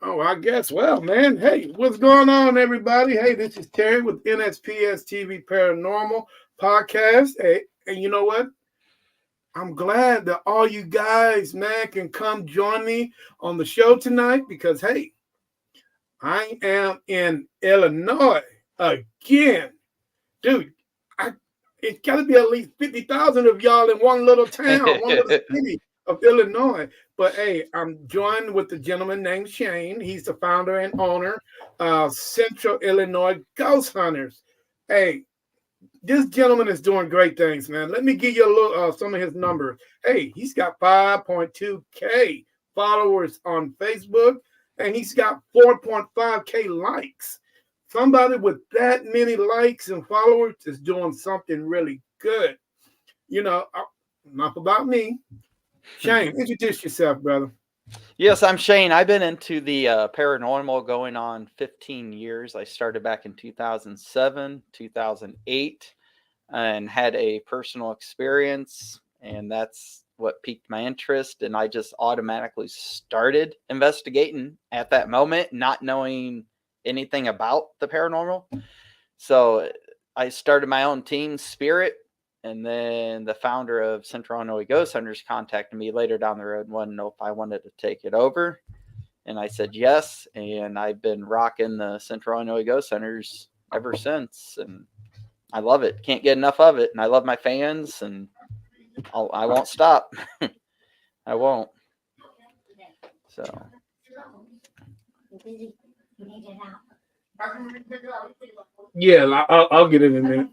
Oh, I guess. Well, man. Hey, what's going on, everybody? Hey, this is Terry with NSPS TV Paranormal Podcast. Hey, and you know what? I'm glad that all you guys, man, can come join me on the show tonight because, hey, I am in Illinois again. Dude, I it's got to be at least 50,000 of y'all in one little town, one little city of Illinois. But hey, I'm joined with the gentleman named Shane. He's the founder and owner of Central Illinois Ghost Hunters. Hey, this gentleman is doing great things, man. Let me give you a little some of his numbers. Hey, he's got 5.2K followers on Facebook, and he's got 4.5K likes. Somebody with that many likes and followers is doing something really good. Enough about me. Shane, introduce yourself, brother. Yes, I'm Shane. I've been into the paranormal going on 15 years. I started back in 2007, 2008, and had a personal experience, and that's what piqued my interest. And I just automatically started investigating at that moment, not knowing anything about the paranormal. So I started my own team, Spirit, and then the founder of Central Illinois Ghost Hunters contacted me later down the road and wanted to know if I wanted to take it over. And I said yes, and I've been rocking the Central Illinois Ghost Hunters ever since. And I love it. Can't get enough of it. And I love my fans, and I won't stop. I won't. So. Yeah, I'll get it in a minute.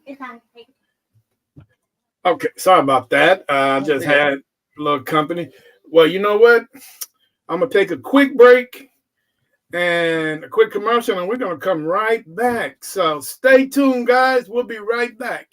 Okay, sorry about that. I just had a little company. Well, you know what? I'm going to take a quick break and a quick commercial, and we're going to come right back. So stay tuned, guys. We'll be right back.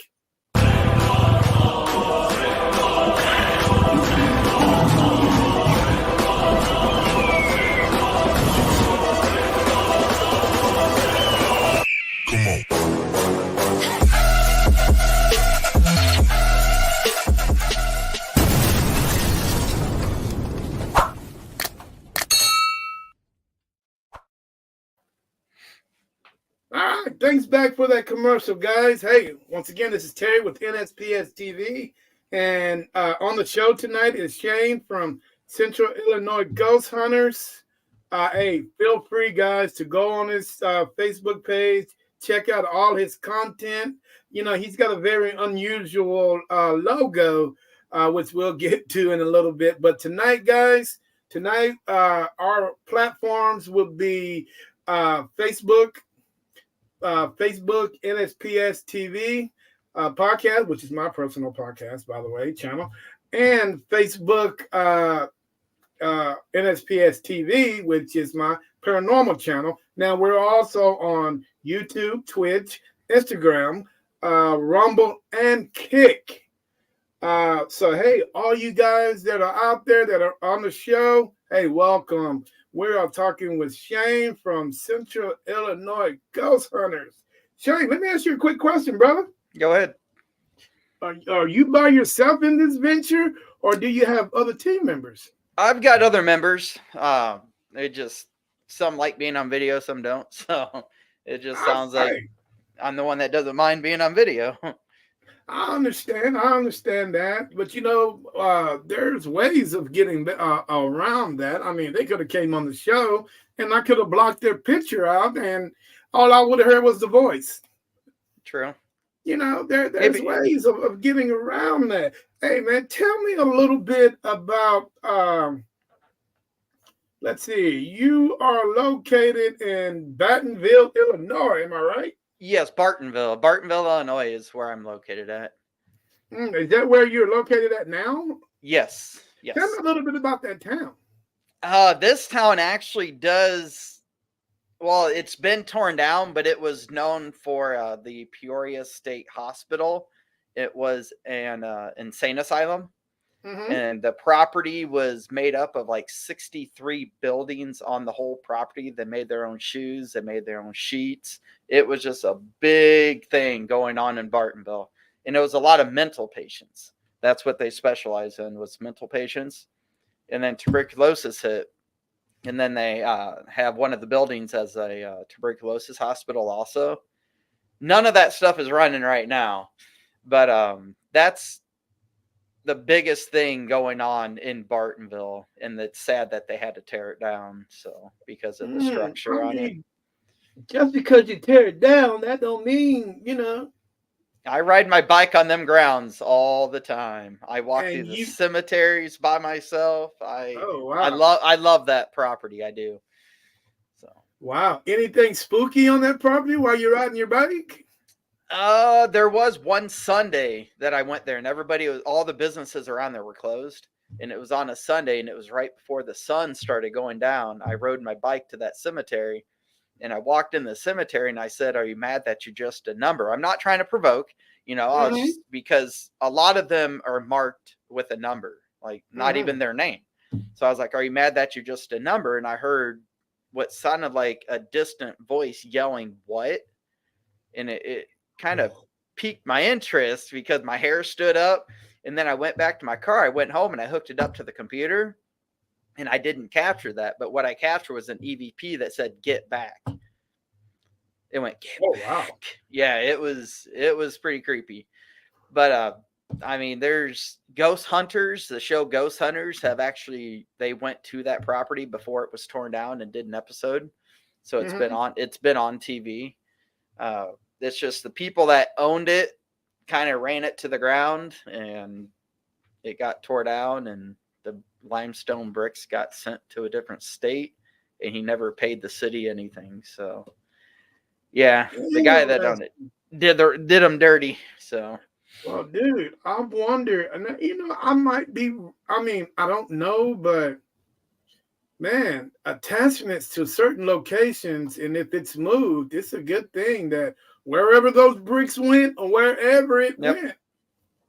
All right, thanks back for that commercial, guys. Hey, once again, this is Terry with NSPS TV, and on the show tonight is Shane from Central Illinois Ghost Hunters. Hey, feel free, guys, to go on his Facebook page, check out all his content. You know, he's got a very unusual logo, which we'll get to in a little bit. But tonight, guys, our platforms will be Facebook NSPS TV podcast, which is my personal podcast, by the way, channel, and Facebook NSPS TV, which is my paranormal channel. Now, we're also on YouTube, Twitch, Instagram, Rumble, and Kick. So, hey, all you guys that are out there that are on the show, hey, welcome. We are talking with Shane from Central Illinois Ghost Hunters. Shane, let me ask you a quick question, brother. Go ahead. Are you by yourself in this venture, or do you have other team members? I've got other members. Some like being on video, some don't. So it just sounds like I'm the one that doesn't mind being on video. I understand that, but you know, there's ways of getting around that. I mean, they could have came on the show, and I could have blocked their picture out, and all I would have heard was the voice. True. You know, there's ways of getting around that. Hey, man, tell me a little bit about. Let's see. You are located in Battenville, Illinois. Am I right? Yes, Bartonville, Illinois is where I'm located at. Is that where you're located at now? Yes. Tell me a little bit about that town. This town actually does, well, it's been torn down, but it was known for the Peoria State Hospital. It was an insane asylum. Mm-hmm. And the property was made up of like 63 buildings on the whole property. They made their own shoes. They made their own sheets. It was just a big thing going on in Bartonville. And it was a lot of mental patients. That's what they specialize in, was mental patients. And then tuberculosis hit. And then they have one of the buildings as a tuberculosis hospital also. None of that stuff is running right now, but that's the biggest thing going on in Bartonville, and it's sad that they had to tear it down. So because of the structure I on it. mean, just because you tear it down, that don't mean, you know. I ride my bike on them grounds all the time. I walk through And the you, cemeteries by myself. I oh I wow, love I love that property. I do. So wow. Anything spooky on that property while you're riding your bike? there was one Sunday that I went there, and all the businesses around there were closed, and it was on a Sunday, and it was right before the sun started going down. I rode my bike to that cemetery, and I walked in the cemetery, and I said, "Are you mad that you're just a number?" I'm not trying to provoke, I was Mm-hmm. just because a lot of them are marked with a number, like not Mm-hmm. even their name. So I was like, "Are you mad that you're just a number?" And I heard what sounded like a distant voice yelling, "What?" And it kind of piqued my interest because my hair stood up. And then I went back to my car. I went home and I hooked it up to the computer, and I didn't capture that. But what I captured was an EVP that said, "Get back." It went, "Get Oh back." wow. Yeah, it was pretty creepy. But I mean, there's Ghost Hunters. The show Ghost Hunters they went to that property before it was torn down and did an episode. So Mm-hmm. it's been on TV. Uh, it's just the people that owned it kind of ran it to the ground, and it got tore down, and the limestone bricks got sent to a different state, and he never paid the city anything. So yeah, the guy that owned it did them dirty. So Well, dude, I wonder, and I might be. I mean, I don't know, but man, attachments to certain locations, and if it's moved, it's a good thing that wherever those bricks went or wherever it yep, went,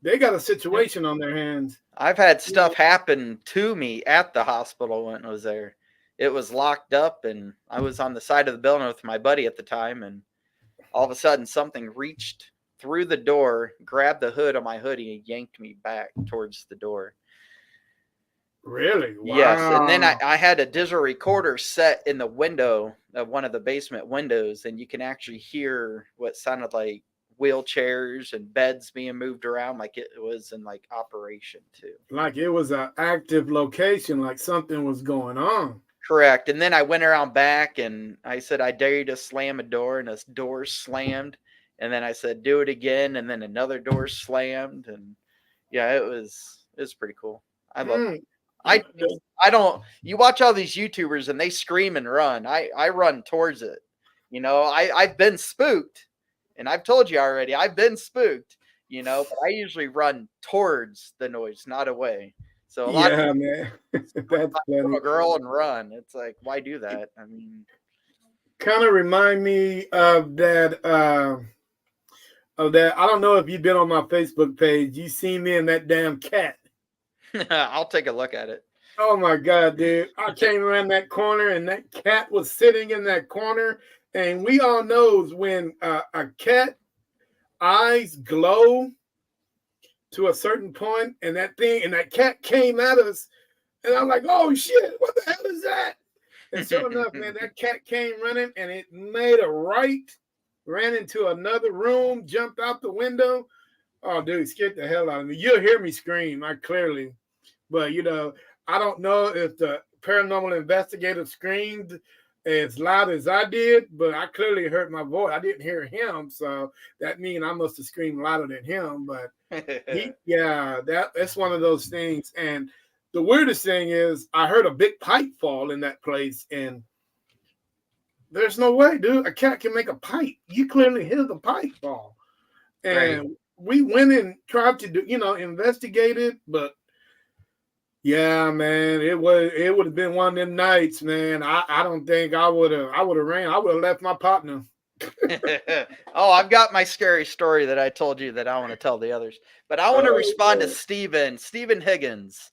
they got a yep. situation on their hands. I've had You know, stuff happen to me at the hospital when I was there. It was locked up, and I was on the side of the building with my buddy at the time, and all of a sudden something reached through the door, grabbed the hood of my hoodie, and yanked me back towards the door. really? Yes, and then I, Wow. I had a digital recorder set in the window of one of the basement windows, and you can actually hear what sounded like wheelchairs and beds being moved around, like it was in like operation too. Like it was an active location, like something was going on. Correct. And then I went around back and I said, "I dare you to slam a door," and this door slammed. And then I said, "Do it again," and then another door slammed. And yeah, it was pretty cool. I love Mm. I I don't you watch all these YouTubers and they scream and run. I run towards it. I've been spooked, and I've told you already, I've been spooked, but I usually run towards the noise, not away. So a lot of Yeah, man. That's funny. little girl and run. It's like, why do that? I mean, Kind of remind me of that. I don't know if you've been on my Facebook page. You seen me and that damn cat. I'll take a look at it. Oh my god, dude! I came around that corner and that cat was sitting in that corner. And we all knows when a cat eyes glow to a certain point, and that cat came at us, and I'm like, oh shit, what the hell is that? And sure enough, man, that cat came running and it made a right, ran into another room, jumped out the window. Oh, dude, scared the hell out of me. You'll hear me scream, I clearly. But, I don't know if the paranormal investigator screamed as loud as I did, but I clearly heard my voice. I didn't hear him, so that means I must have screamed louder than him. But that's one of those things. And the weirdest thing is I heard a big pipe fall in that place, and there's no way, dude. A cat can make a pipe. You clearly hear the pipe fall. Right. And we went and tried to do, investigate it, but yeah, man, it would have been one of them nights, man. I don't think I would have ran. I would have left my partner. Oh, I've got my scary story that I told you that I want to tell the others. But I want to respond to Steven Higgins.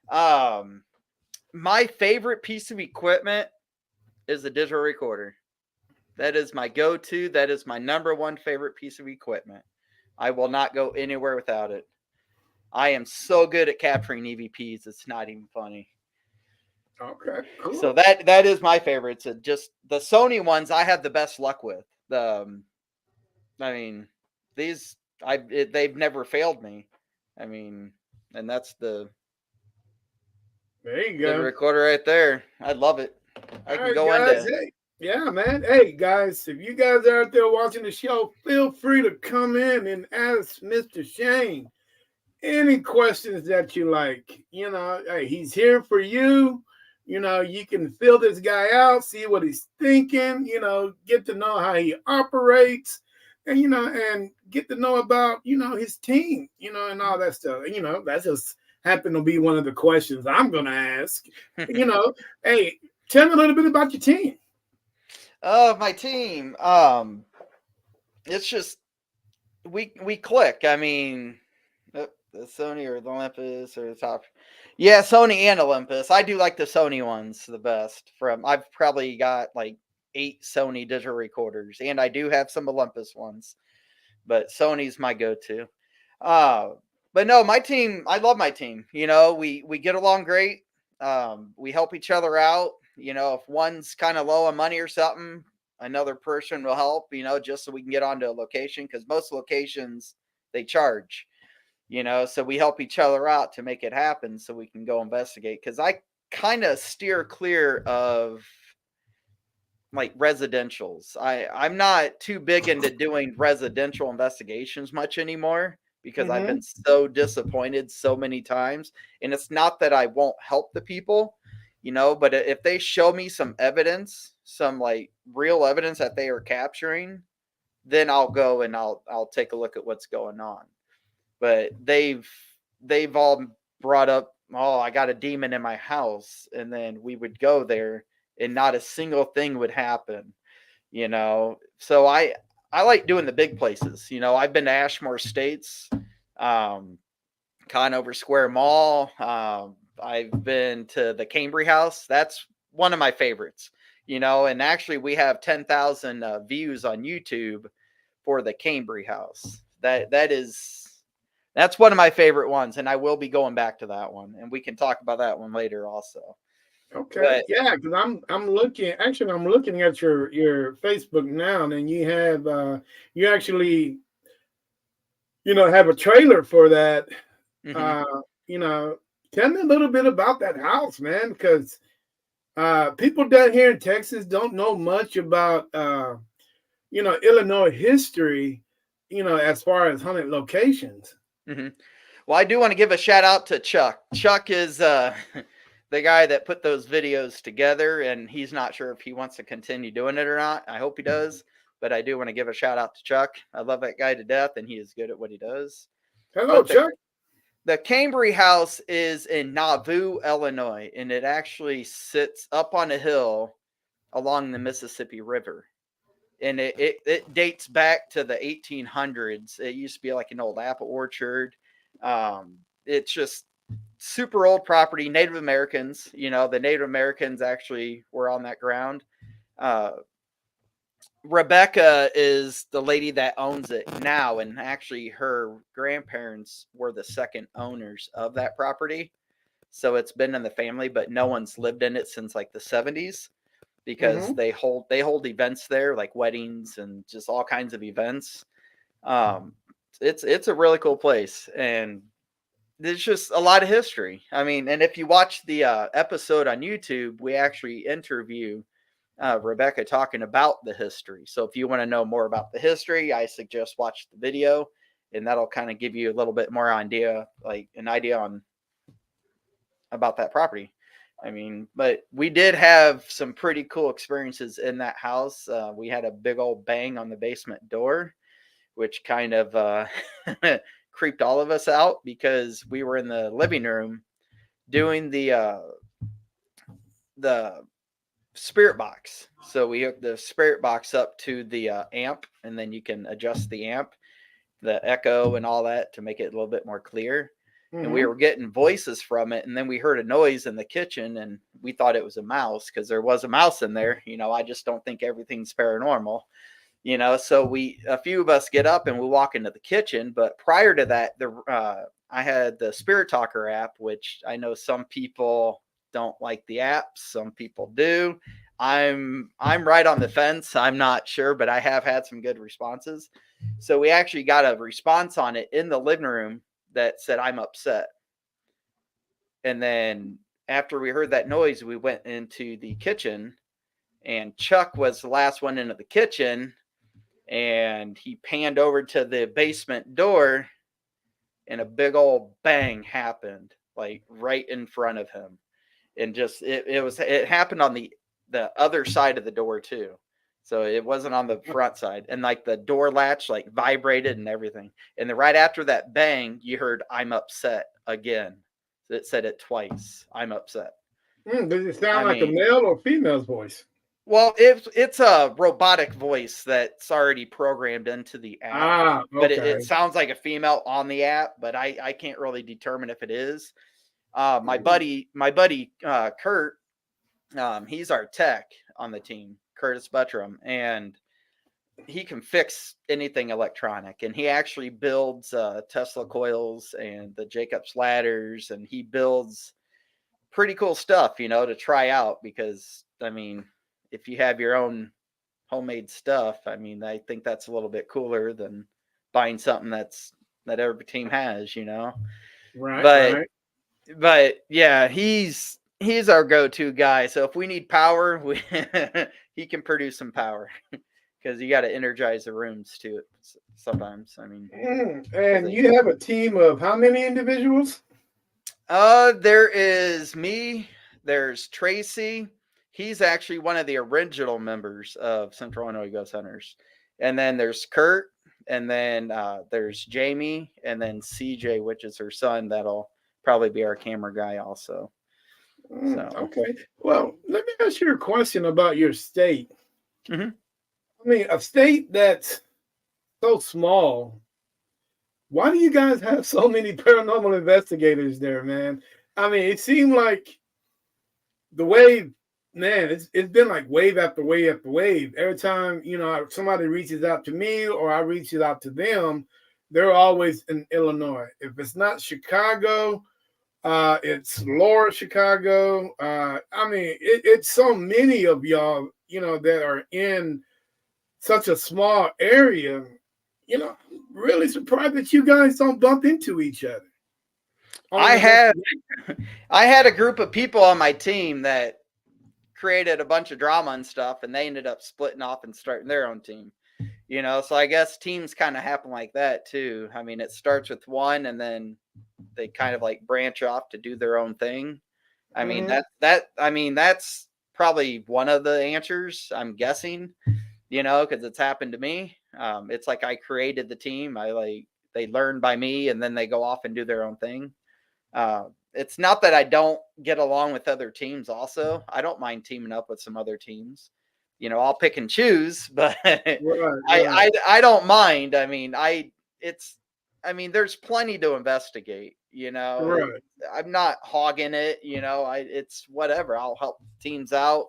My favorite piece of equipment is the digital recorder. That is my go-to. That is my number one favorite piece of equipment. I will not go anywhere without it. I am so good at capturing EVPs. It's not even funny. Okay, So cool. that is my favorites. Just the Sony ones I have the best luck with. I mean, these they've never failed me. I mean, and that's There you the go. recorder right there. I love it. I All can right, go guys. into. Hey, yeah, man. Hey, guys, if you guys are out there watching the show, feel free to come in and ask Mr. Shane any questions that you like. Hey, he's here for you. You can fill this guy out, see what he's thinking, get to know how he operates, and and get to know about, his team, and all that stuff. That's just happened to be one of the questions I'm gonna ask. You know, hey, tell me a little bit about your team. Oh, my team. It's just we click. I mean, the Sony or the Olympus or the top. Yeah, Sony and Olympus. I do like the Sony ones the best. I've probably got like 8 Sony digital recorders, and I do have some Olympus ones, but Sony's my go-to. Uh, but no, my team. I love my team. We get along great. We help each other out. If one's kind of low on money or something, another person will help. Just so we can get onto a location because most locations they charge. So we help each other out to make it happen so we can go investigate. Because I kind of steer clear of like residentials. I'm not too big into doing residential investigations much anymore because I've Mm-hmm. been so disappointed so many times. And it's not that I won't help the people, but if they show me some evidence, some like real evidence that they are capturing, then I'll go and I'll take a look at what's going on. But they've all brought up, oh, I got a demon in my house, and then we would go there and not a single thing would happen. So I like doing the big places. I've been to Ashmore States, um Conover Square Mall. I've been to the Cambry House. That's one of my favorites. And actually we have 10,000 views on YouTube for the Cambry House. That's one of my favorite ones, and I will be going back to that one, and we can talk about that one later also. Okay, But yeah, because I'm looking. Actually, I'm looking at your Facebook now, and you have you actually have a trailer for that. mhm. Uh, you know, tell me a little bit about that house, man, because people down here in Texas don't know much about Illinois history. As far as haunted locations. Mhm. Well, I do want to give a shout out to Chuck. Chuck is the guy that put those videos together, and he's not sure if he wants to continue doing it or not. I hope he does, but I do want to give a shout out to Chuck. I love that guy to death, and he is good at what he does. Hello, But the Chuck. the Cambry House is in Nauvoo, Illinois, and it actually sits up on a hill along the Mississippi River. And it dates back to the 1800s. It used to be like an old apple orchard. It's just super old property. Native Americans, the Native Americans actually were on that ground. Uh, Rebecca is the lady that owns it now, and actually her grandparents were the second owners of that property. So it's been in the family, but no one's lived in it since like the 70s because Mm-hmm. they hold events there like weddings and just all kinds of events. Um, it's a really cool place, and there's just a lot of history. I mean, and if you watch the episode on YouTube, we actually interview Rebecca talking about the history. So if you want to know more about the history, I suggest watch the video, and that'll kind of give you a little bit more idea, like an idea on about that property. I mean, but we did have some pretty cool experiences in that house. We had a big old bang on the basement door, which kind of creeped all of us out because we were in the living room doing the spirit box. So we hooked the spirit box up to the amp, and then you can adjust the amp, the echo, and all that to make it a little bit more clear. And we Mm-hmm. were getting voices from it, and then we heard a noise in the kitchen, and we thought it was a mouse because there was a mouse in there. I just don't think everything's paranormal. So a few of us get up and we walk into the kitchen. But prior to that, I had the Spirit Talker app, which I know some people don't like the app. Some people do. I'm right on the fence. I'm not sure, but I have had some good responses. So we actually got a response on it in the living room that said, "I'm upset." And then after we heard that noise, we went into the kitchen, and Chuck was the last one into the kitchen, and he panned over to the basement door, and a big old bang happened, like right in front of him. And just it happened on the other side of the door too. So it wasn't on the front side. And like the door latch like vibrated and everything. And then right after that bang, you heard, "I'm upset" again. It said it twice. "I'm upset." Does it sound I like a mean, male or female's voice? well, it's a robotic voice that's already programmed into the app, but Okay. it sounds like a female on the app, but I can't really determine if it is. My Mm. buddy Kurt, he's our tech on the team, Curtis Buttram, and he can fix anything electronic. And he actually builds Tesla coils and the Jacobs ladders, and he builds pretty cool stuff, to try out. Because I mean, if you have your own homemade stuff, I mean, I think that's a little bit cooler than buying something that every team has, Right, But right. yeah, he's our go-to guy. So if we need power, he can produce some power because you got to energize the rooms too. Sometimes, I mean, And you have a team of how many individuals? there is me. There's Tracy. He's actually one of the original members of Central Illinois Ghost Hunters. And then there's Kurt. And then there's Jamie. And then CJ, which is her son. That'll probably be our camera guy also. So, Okay. Well, let me ask you a question about your state. mm-hmm. I mean, a state that's so small. Why do you guys have so many paranormal investigators there, man? I mean, it seemed like the wave, man, it's been like wave after wave after wave. Every time, somebody reaches out to me or I reach out to them, they're always in Illinois. If it's not Chicago, it's Laura, Chicago. I mean, it's so many of y'all, that are in such a small area. Really surprised that you guys don't bump into each other. I had a group of people on my team that created a bunch of drama and stuff, and they ended up splitting off and starting their own team. So I guess teams kind of happen like that too. I mean, it starts with one, and then they kind of like branch off to do their own thing. I mean, that's probably one of the answers, I'm guessing, because it's happened to me. It's like I created the team. They learn by me, and then they go off and do their own thing. It's not that I don't get along with other teams. Also, I don't mind teaming up with some other teams. I'll pick and choose, but right. I don't mind. I mean, there's plenty to investigate. Right. I'm not hogging it. It's whatever. I'll help teams out.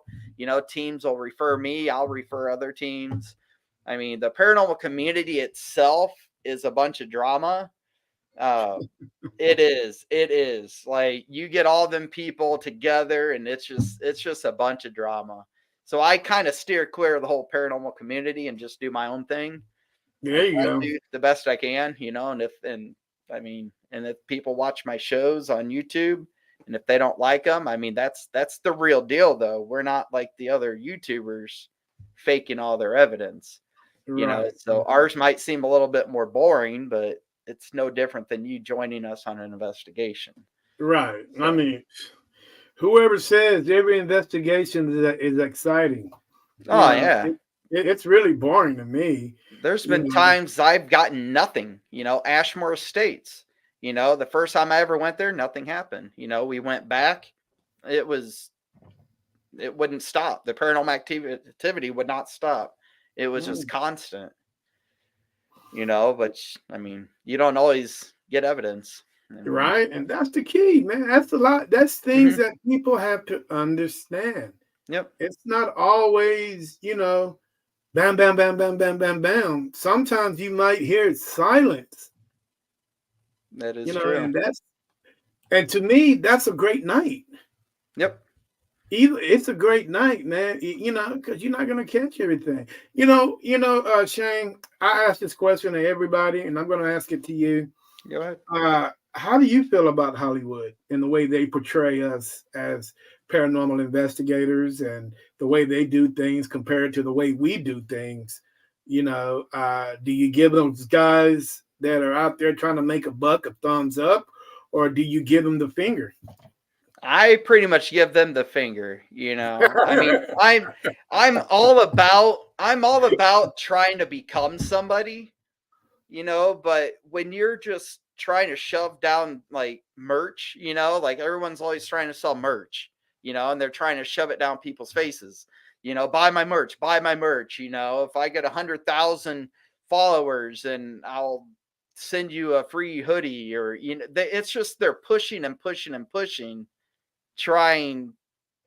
Teams will refer me. I'll refer other teams. I mean, the paranormal community itself is a bunch of drama. It is like you get all them people together, and it's just a bunch of drama. So I kind of steer clear of the whole paranormal community and just do my own thing. There you go. Do the best I can, and if people watch my shows on YouTube, and if they don't like them, I mean, that's the real deal though. We're not like the other YouTubers faking all their evidence, Right. so ours might seem a little bit more boring, but it's no different than you joining us on an investigation. Right. So, I mean, whoever says every investigation is exciting. Yeah. It's really boring to me. There's been times I've gotten nothing, Ashmore Estates, the first time I ever went there, nothing happened. We went back. It wouldn't stop. The paranormal activity would not stop. It was just constant, but I mean, you don't always get evidence. Right. And that's the key, man. That's a lot. That's things that people have to understand. Yep. It's not always, bam, bam, bam, bam, bam, bam, bam. Sometimes you might hear silence. That is true. And to me, that's a great night. Yep. It's a great night, man. You know, because you're not gonna catch everything. Shane. I asked this question to everybody, and I'm gonna ask it to you. Go ahead. How do you feel about Hollywood and the way they portray us as paranormal investigators and the way they do things compared to the way we do things? Do you give those guys that are out there trying to make a buck a thumbs up, or do you give them the finger? I pretty much give them the finger, you know. I mean, I'm all about trying to become somebody, you know, but when you're just trying to shove down like merch, you know, like everyone's always trying to sell merch, you know, and they're trying to shove it down people's faces. You know, buy my merch, you know. If I get 100,000 followers and I'll send you a free hoodie, or it's just they're pushing and pushing and pushing, trying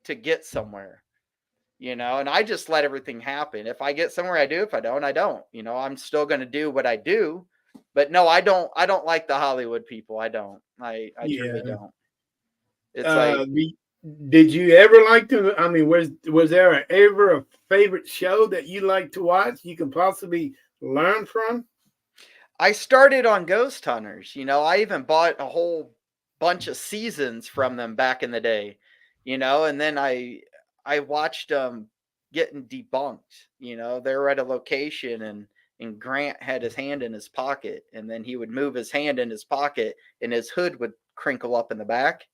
to get somewhere, you know, and I just let everything happen. If I get somewhere, I do. If I don't, I don't. You know, I'm still going to do what I do. But no, I don't like the Hollywood people. I don't. I truly Yeah. don't. It's Uh, like the, did you ever like to? I mean, was there ever a favorite show that you like to watch? You can possibly learn from. I started on Ghost Hunters. You know, I even bought a whole bunch of seasons from them back in the day. You know, and then I watched them getting debunked. You know, they were at a location, and Grant had his hand in his pocket, and then he would move his hand in his pocket and his hood would crinkle up in the back,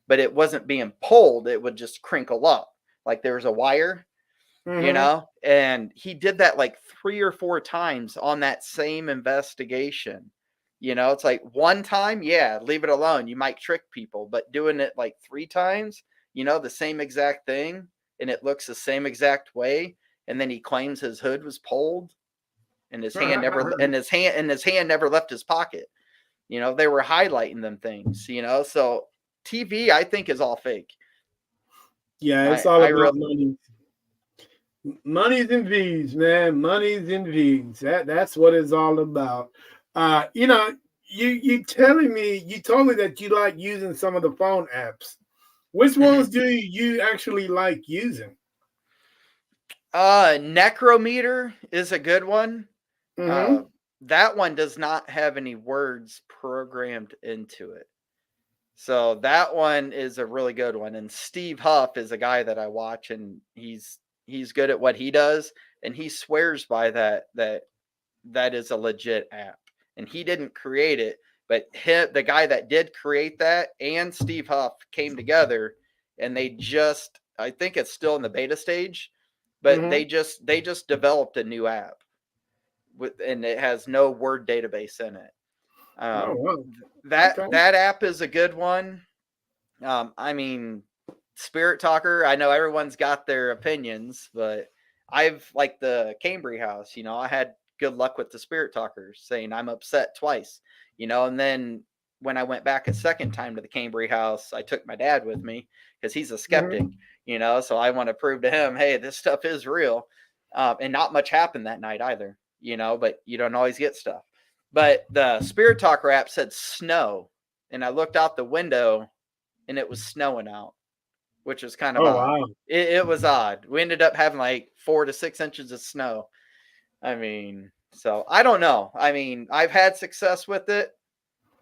but it wasn't being pulled, it would just crinkle up like there was a wire, you Mm-hmm. know? And he did that like 3 or 4 times on that same investigation. You know, it's like one time, yeah, leave it alone. You might trick people, but doing it like 3 times, you know, the same exact thing, and it looks the same exact way. And then he claims his hood was pulled, and his hand never left his pocket. You know, they were highlighting them things. You know, so TV I think is all fake. Yeah, it's I all I about really money. Money's and V's, man. Money's and V's. That's what it's all about. You know, you told me that you like using some of the phone apps. Which mm-hmm. ones do you actually like using? Necrometer is a good one. Uh, Mm-hmm. that one does not have any words programmed into it. So that one is a really good one. And Steve Huff is a guy that I watch, and he's good at what he does, and he swears by that is a legit app. And he didn't create it, but the guy that did create that and Steve Huff came together, and I think it's still in the beta stage, but Mm-hmm. they just developed a new app and it has no word database in it. Oh Um, wow. that Okay. that app is a good one. I mean, Spirit Talker. I know everyone's got their opinions, but I've like the Cambry House. You know, I had good luck with the Spirit Talkers saying I'm upset twice. You know, and then when I went back a second time to the Cambry House, I took my dad with me because he's a skeptic. Mm-hmm. You know, so I want to prove to him, hey, this stuff is real. And not much happened that night either. You know, but you don't always get stuff. But the Spirit Talker app said snow, and I looked out the window and it was snowing out, which was kind of Oh odd. wow. It was odd. We ended up having like 4 to 6 inches of snow. I mean, so I don't know. I mean, I've had success with it.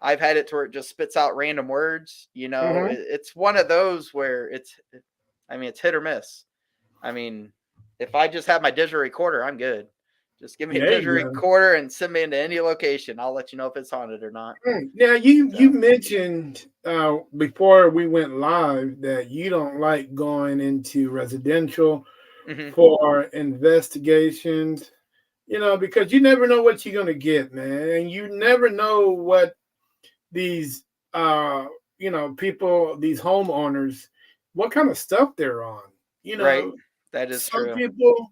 I've had it to where it just spits out random words. You know, Mm-hmm. it's one of those where I mean, it's hit or miss. I mean, if I just have my digital recorder, I'm good. Just give me a There digital you go. recorder and send me into any location. I'll let you know if it's haunted or not. Now you So, mentioned before we went live that you don't like going into residential mm-hmm. for investigations, because you never know what you're gonna get, man, and you never know what these people, these homeowners, what kind of stuff they're on. You Right. know, That is some true. people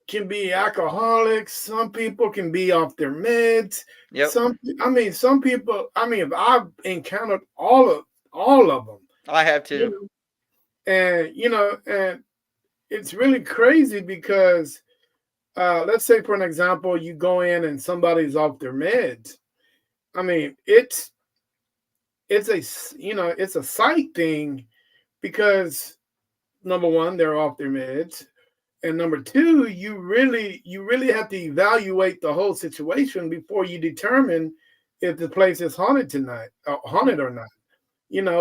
can be alcoholics. Some people can be off their meds. Yep. Some people. I've encountered all of them. I have You too. and it's really crazy because let's say, for an example, you go in and somebody's off their meds. I mean, it's a sight thing because number one, they're off their meds. And number two, you really have to evaluate the whole situation before you determine if the place is haunted tonight, haunted or not.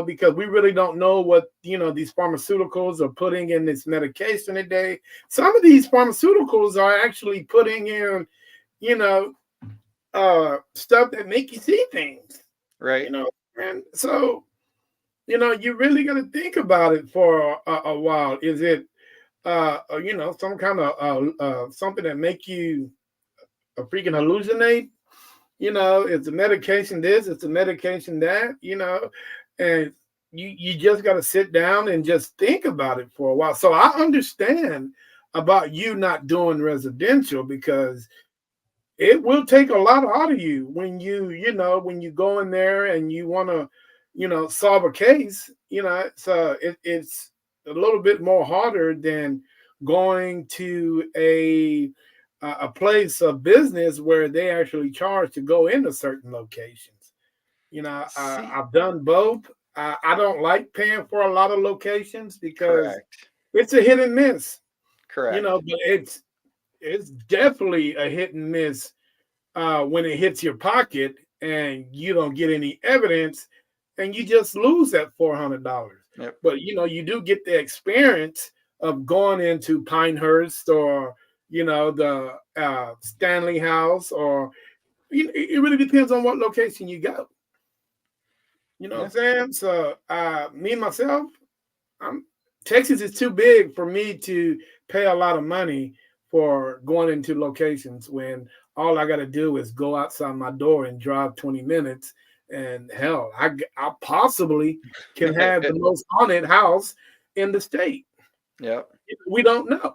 Because we really don't know what these pharmaceuticals are putting in this medication today. Some of these pharmaceuticals are actually putting in, you know, stuff that make you see things. Right. And so you really got to think about it for a while. Is it some kind of something that make you a freaking hallucinate? It's a medication this, it's a medication that, and you just got to sit down and just think about it for a while. So I understand about you not doing residential because it will take a lot out of you when you go in there and you want to solve a case. It's a little bit more harder than going to a place of business where they actually charge to go into certain locations. See, I've done both. I don't like paying for a lot of locations because correct. it's a hit and miss. Correct. But it's definitely a hit and miss when it hits your pocket and you don't get any evidence and you just lose that $400. Yep. But you do get the experience of going into Pinehurst or the Stanley House, or it really depends on what location you go. What I'm saying? So me myself, Texas is too big for me to pay a lot of money for going into locations when all I got to do is go outside my door and drive 20 minutes. And hell, I possibly can have the most haunted house in the state. Yep. We don't know.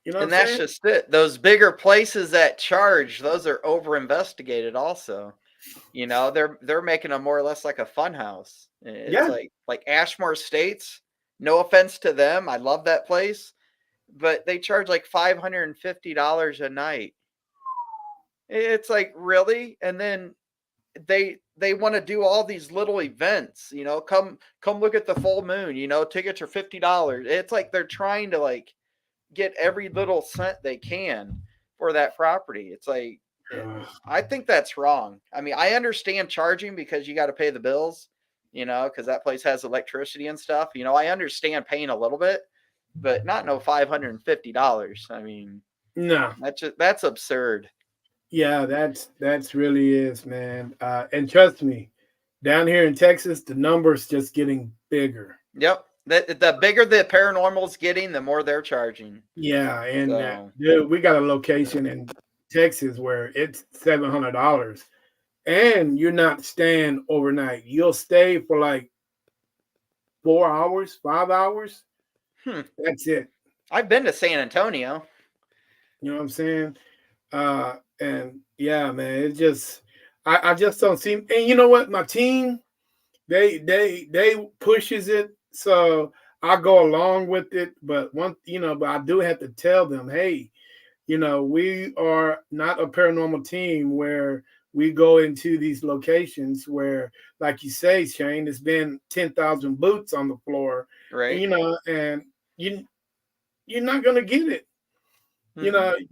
And that's just it. Those bigger places that charge, those are over investigated also. They're making them more or less like a fun house. It's like Ashmore Estates. No offense to them. I love that place. But they charge like $550 a night. It's like, really? And then they want to do all these little events, come look at the full moon, tickets are $50. It's like they're trying to like get every little cent they can for that property. It's like, I think that's wrong. I mean, I understand charging because you got to pay the bills, because that place has electricity and stuff. I understand paying a little bit, but not no $550. I mean, no, that's absurd. Yeah, that's really is, man. And trust me, down here in Texas, the numbers just getting bigger. Yep. The bigger the paranormal's getting, the more they're charging. Yeah, and dude, we got a location in Texas where it's $700, and you're not staying overnight. You'll stay for like 4 hours, 5 hours. That's it. I've been to San Antonio. You know what I'm saying? And yeah, man, it just I just don't see. And you know what? My team, they pushes it, so I go along with it. But but I do have to tell them, hey, we are not a paranormal team where we go into these locations where, like you say, Shane, there's been 10,000 boots on the floor, right? And you're not gonna get it.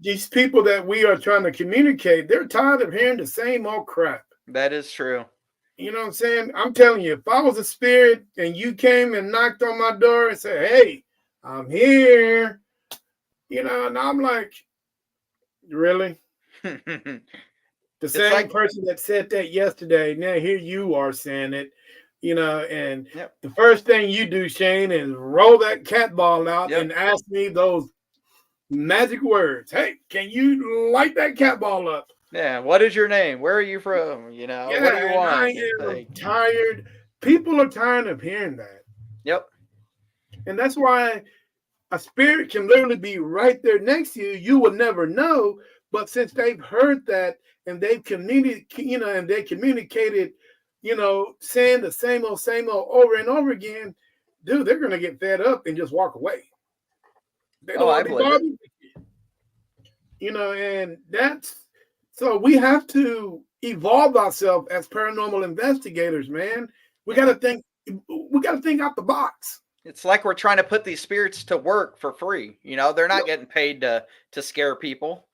These people that we are trying to communicate, they're tired of hearing the same old crap. That is true. You know what I'm saying? I'm telling you, if I was a spirit and you came and knocked on my door and said, hey, I'm here, and I'm like, really? The same person that said that yesterday, now here you are saying it, and the first thing you do, Shane, is roll that cat ball out and ask me those magic words. Hey, can you light that cat ball up? Yeah. What is your name? Where are you from? What do you want? I am tired. People are tired of hearing that. Yep. And that's why a spirit can literally be right there next to you. You will never know. But since they've heard that and they've communicated, and they communicated, saying the same old over and over again, dude, they're gonna get fed up and just walk away. They don't want to be bothered. And that's so we have to evolve ourselves as paranormal investigators, man. We got to think out the box. It's like we're trying to put these spirits to work for free. They're not getting paid to scare people.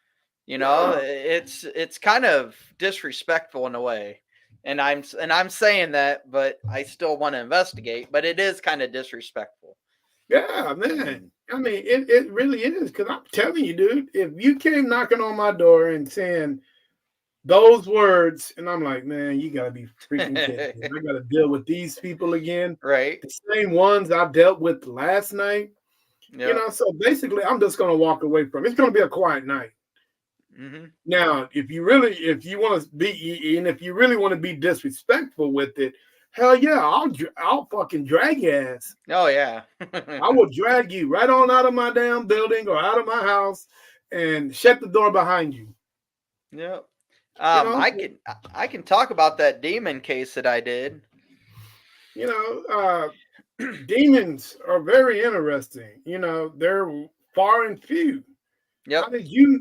No. It's kind of disrespectful in a way. And I'm saying that, but I still want to investigate, but it is kind of disrespectful. Yeah, man. I mean, it really is. Because I'm telling you, dude, if you came knocking on my door and saying those words, and I'm like, man, you got to be freaking kidding me. I got to deal with these people again. Right? The same ones I dealt with last night. Yep. So basically, I'm just going to walk away from it. It's going to be a quiet night. Mm-hmm. Now, if you want to be, and if you really want to be disrespectful with it, hell yeah, I'll fucking drag your ass. Oh yeah. I will drag you right on out of my damn building or out of my house and shut the door behind you. Yep. You know, I can talk about that demon case that I did. Demons are very interesting. They're far and few. Yep.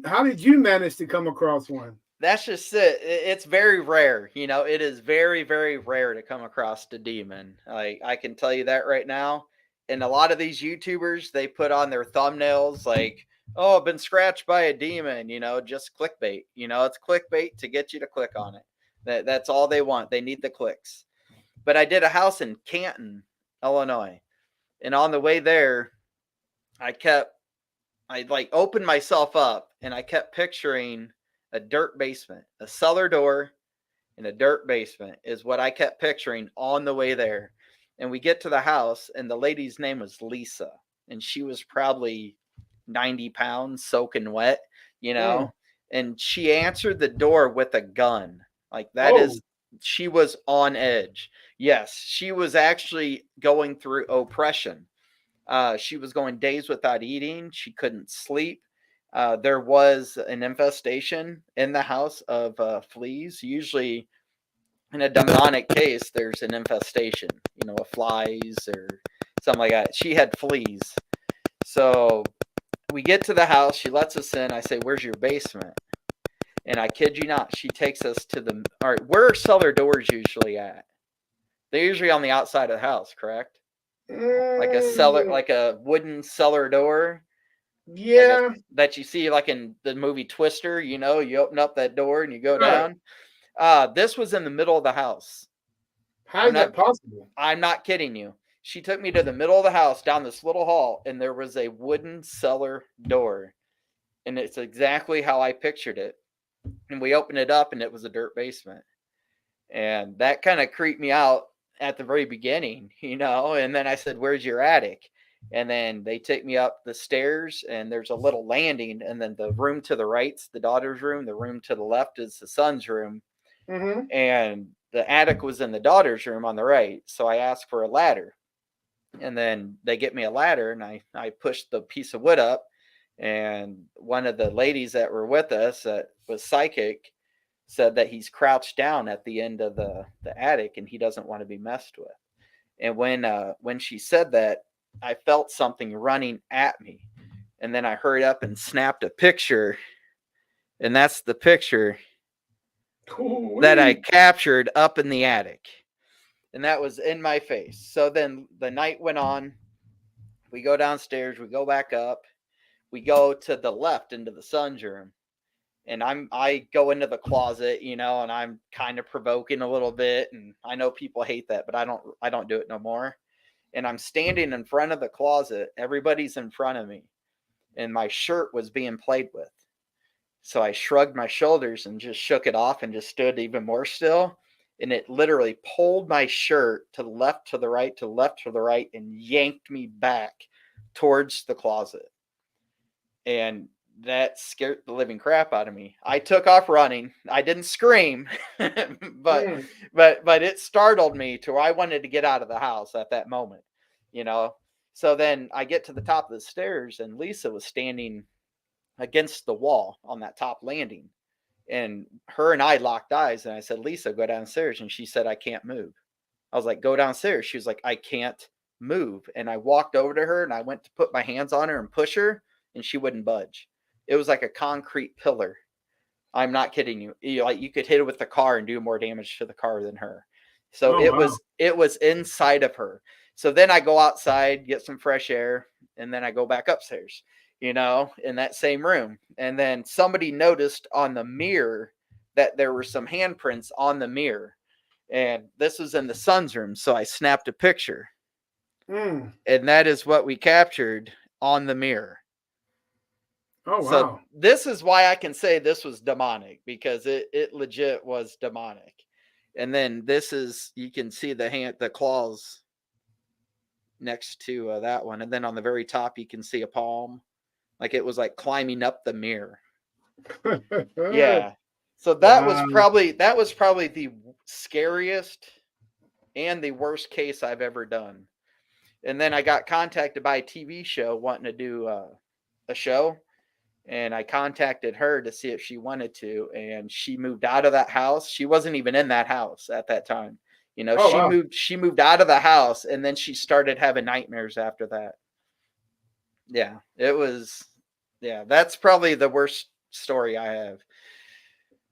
How did you manage to come across one? That's just it. It's very rare. It is very, very rare to come across a demon. Like, I can tell you that right now. And a lot of these YouTubers, they put on their thumbnails like, "Oh, I've been scratched by a demon," just clickbait. It's clickbait to get you to click on it. That's all they want. They need the clicks. But I did a house in Canton, Illinois. And on the way there, I opened myself up and I kept picturing a dirt basement, a cellar door in a dirt basement is what I kept picturing on the way there. And we get to the house, and the lady's name was Lisa, and she was probably 90 pounds, soaking wet, and she answered the door with a gun. Like, she was on edge. Yes, she was actually going through oppression. She was going days without eating. She couldn't sleep. There was an infestation in the house of fleas. Usually, in a demonic case, there's an infestation, of flies or something like that. She had fleas. So we get to the house. She lets us in. I say, "Where's your basement?" And I kid you not, she takes us to all right, where are cellar doors usually at? They're usually on the outside of the house, correct? Like a wooden cellar door. Yeah. That you see like in the movie Twister, you open up that door and you go Right. down. This was in the middle of the house. How is that possible? I'm not kidding you. She took me to the middle of the house down this little hall, and there was a wooden cellar door. And it's exactly how I pictured it. And we opened it up, and it was a dirt basement. And that kind of creeped me out at the very beginning, and then I said, "Where's your attic?" And then they take me up the stairs, and there's a little landing, and then the room to the right's the daughter's room, the room to the left is the son's room. Mm-hmm. And the attic was in the daughter's room on the right. So I asked for a ladder, and then they get me a ladder, and I pushed the piece of wood up, and one of the ladies that were with us that was psychic said that he's crouched down at the end of the attic and he doesn't want to be messed with. And when she said that, I felt something running at me. And then I hurried up and snapped a picture. And that's the picture that I captured up in the attic. And that was in my face. So then the night went on. We go downstairs. We go back up. We go to the left into the son's room. And I go into the closet, and I'm kind of provoking a little bit. And I know people hate that, but I don't do it no more. And I'm standing in front of the closet. Everybody's in front of me. And my shirt was being played with. So I shrugged my shoulders and just shook it off and just stood even more still. And it literally pulled my shirt to the left, to the right, to the left, to the right, and yanked me back towards the closet. And that scared the living crap out of me. I took off running. I didn't scream, but it startled me to where I wanted to get out of the house at that moment, So then I get to the top of the stairs, and Lisa was standing against the wall on that top landing. And her and I locked eyes, and I said, "Lisa, go downstairs." And she said, "I can't move." I was like, "Go downstairs." She was like, "I can't move." And I walked over to her, and I went to put my hands on her and push her, and she wouldn't budge. It was like a concrete pillar. I'm not kidding you. You could hit it with the car and do more damage to the car than her. So it was inside of her. So then I go outside, get some fresh air, and then I go back upstairs, you know, in that same room. And then somebody noticed on the mirror that there were some handprints on the mirror. And this was in the son's room. So I snapped a picture. Mm. And that is what we captured on the mirror. Oh, So wow. this is why I can say this was demonic, because it legit was demonic. And then this is, you can see the claws next to that one. And then on the very top, you can see a palm. Like it was like climbing up the mirror. Yeah. So that was Wow. probably the scariest and the worst case I've ever done. And then I got contacted by a TV show wanting to do a show, and I contacted her to see if she wanted to, and she moved out of that house. She wasn't even in that house at that time. You know, Oh, wow. she moved out of the house, and then she started having nightmares after that. Yeah, it was, yeah, that's probably the worst story I have.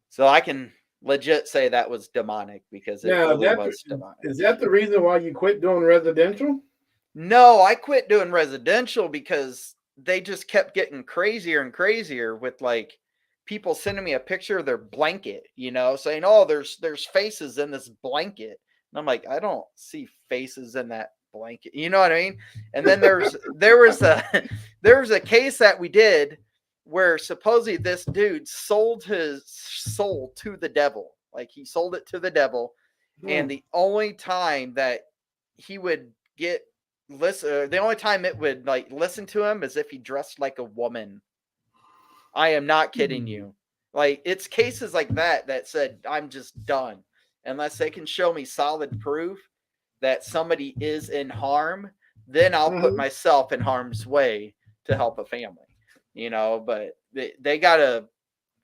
So I can legit say that was demonic, because it Now, really was demonic. is that the reason why you quit doing residential? No, I quit doing residential because they just kept getting crazier and crazier with like people sending me a picture of their blanket, you know, saying, "Oh, there's faces in this blanket." And I'm like, "I don't see faces in that blanket." You know what I mean? And then there was a there was a case that we did where supposedly this dude sold his soul to the devil. Like he sold it to the devil, and the only time that he would get the only time it would like listen to him is if he dressed like a woman. I am not kidding you. Like it's cases like that said I'm just done unless they can show me solid proof that somebody is in harm. Then I'll put myself in harm's way to help a family, you know. But they gotta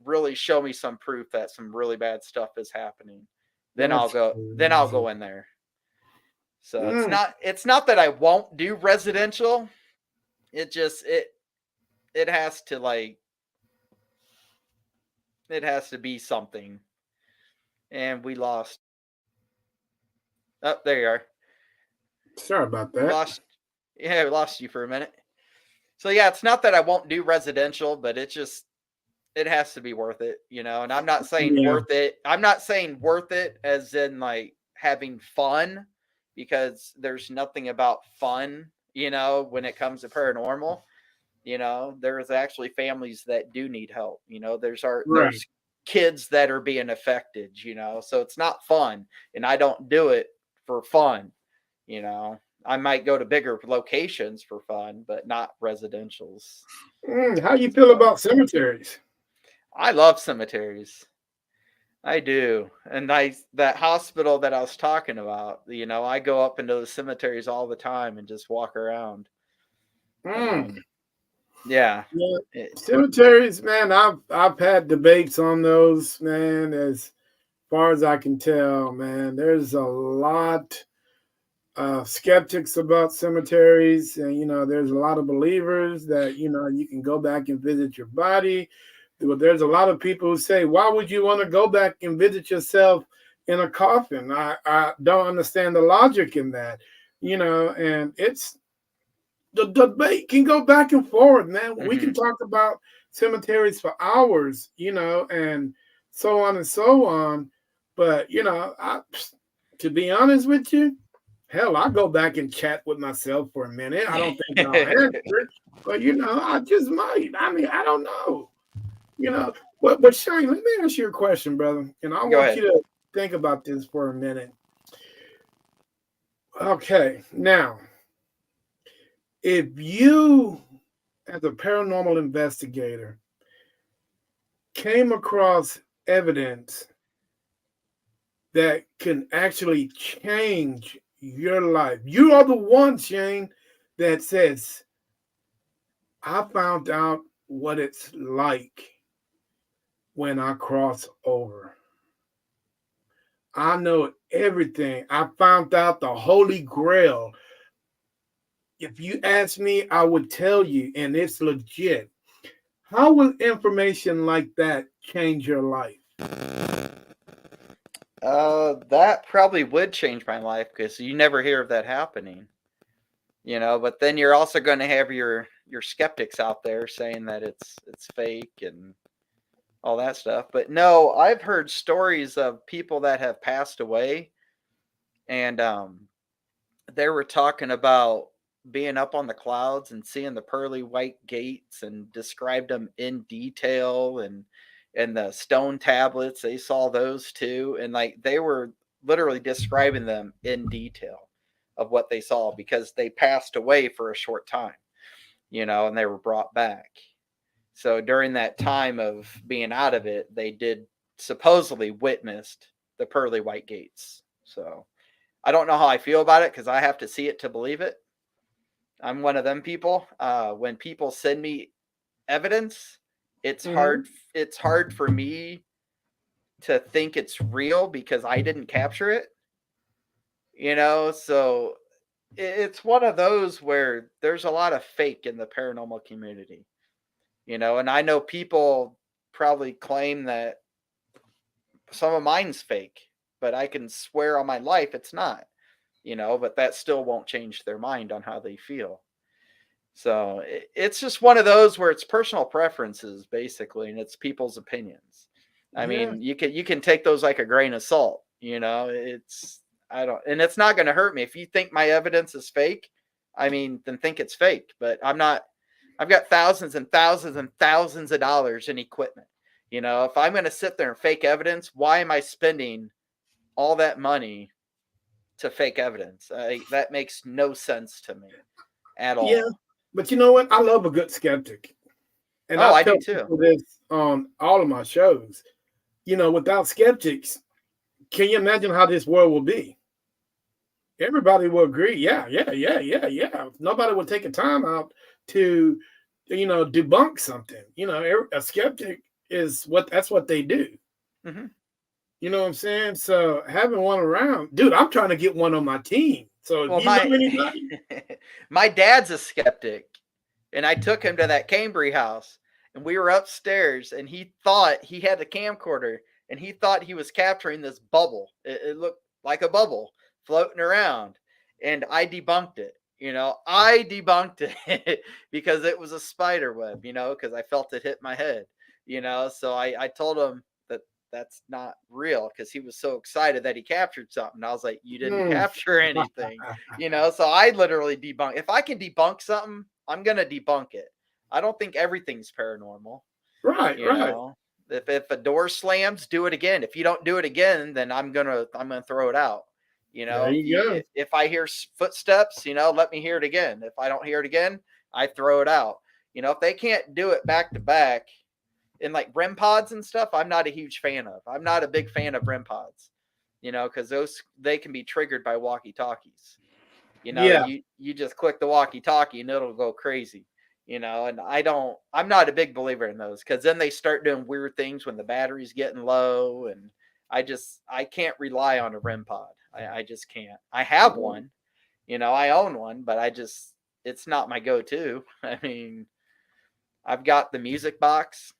really show me some proof that some really bad stuff is happening. Then I'll go in there. So it's not that I won't do residential. It just it has to like it has to be something. And we lost. Oh, there you are. Sorry about that. We lost you for a minute. So yeah, it's not that I won't do residential, but it has to be worth it, you know. And I'm not saying worth it. I'm not saying worth it as in like having fun, because there's nothing about fun, you know, when it comes to paranormal. You know, there's actually families that do need help. You know, there's kids that are being affected, you know, so it's not fun. And I don't do it for fun, you know. I might go to bigger locations for fun, but not residentials. How you feel about cemeteries? I love cemeteries. I do. And that hospital that I was talking about, you know, I go up into the cemeteries all the time and just walk around. Yeah. Cemeteries, man, I've had debates on those, man, as far as I can tell, man. There's a lot of skeptics about cemeteries, and you know, there's a lot of believers that, you know, you can go back and visit your body. But there's a lot of people who say, why would you want to go back and visit yourself in a coffin? I don't understand the logic in that, you know. And it's the debate can go back and forth, man. We can talk about cemeteries for hours, you know, and so on and so on. But you know, to be honest with you, hell, I'll go back and chat with myself for a minute. I don't think I'll answer it, but you know, I just might. I mean, I don't know. You know, but Shane, let me ask you a question, brother. And I want you to think about this for a minute. Okay, now, if you, as a paranormal investigator, came across evidence that can actually change your life, you are the one, Shane, that says, I found out what it's like when I cross over. I know everything. I found out the Holy Grail. If you ask me, I would tell you, and it's legit. How will information like that change your life? That probably would change my life, because you never hear of that happening. But then you're also going to have your skeptics out there saying that it's fake and all that stuff. But no, I've heard stories of people that have passed away, and they were talking about being up on the clouds and seeing the pearly white gates, and described them in detail, and the stone tablets, they saw those too, and like they were literally describing them in detail of what they saw, because they passed away for a short time, and they were brought back. So during that time of being out of it, they did supposedly witnessed the pearly white gates. So I don't know how I feel about it, because I have to see it to believe it. I'm one of them people. When people send me evidence, it's hard. It's hard for me to think it's real because I didn't capture it. So it's one of those where there's a lot of fake in the paranormal community. And I know people probably claim that some of mine's fake, but I can swear on my life it's not. But that still won't change their mind on how they feel. So it's just one of those where it's personal preferences, basically, and it's people's opinions. I mean, you can take those like a grain of salt. And it's not going to hurt me if you think my evidence is fake. I mean, then think it's fake. But I'm not. I've got thousands and thousands and thousands of dollars in equipment. If I'm going to sit there and fake evidence, why am I spending all that money to fake evidence? That makes no sense to me at all. Yeah, but you know what? I love a good skeptic. And I do too. This on all of my shows. Without skeptics, can you imagine how this world will be? Everybody will agree. Yeah. Nobody will take a time out to, debunk something. A skeptic that's what they do. Mm-hmm. You know what I'm saying? So having one around, dude, I'm trying to get one on my team. So well, my dad's a skeptic, and I took him to that Cambry house, and we were upstairs, and he thought he had a camcorder, and he thought he was capturing this bubble. It looked like a bubble floating around, and I debunked it. I debunked it because it was a spider web, because I felt it hit my head, so I told him that's not real, because he was so excited that he captured something. I was like, you didn't capture anything, so I literally debunked. If I can debunk something, I'm going to debunk it. I don't think everything's paranormal. Right. If a door slams, do it again. If you don't do it again, then I'm going to throw it out. If I hear footsteps, let me hear it again. If I don't hear it again, I throw it out. If they can't do it back to back, and like REM pods and stuff, I'm not a huge fan of. I'm not a big fan of REM pods, because they can be triggered by walkie-talkies. You just click the walkie-talkie and it'll go crazy, and I'm not a big believer in those, because then they start doing weird things when the battery's getting low, and I can't rely on a REM pod. I just can't. I have one, I own one, but it's not my go-to. I mean, I've got the music box,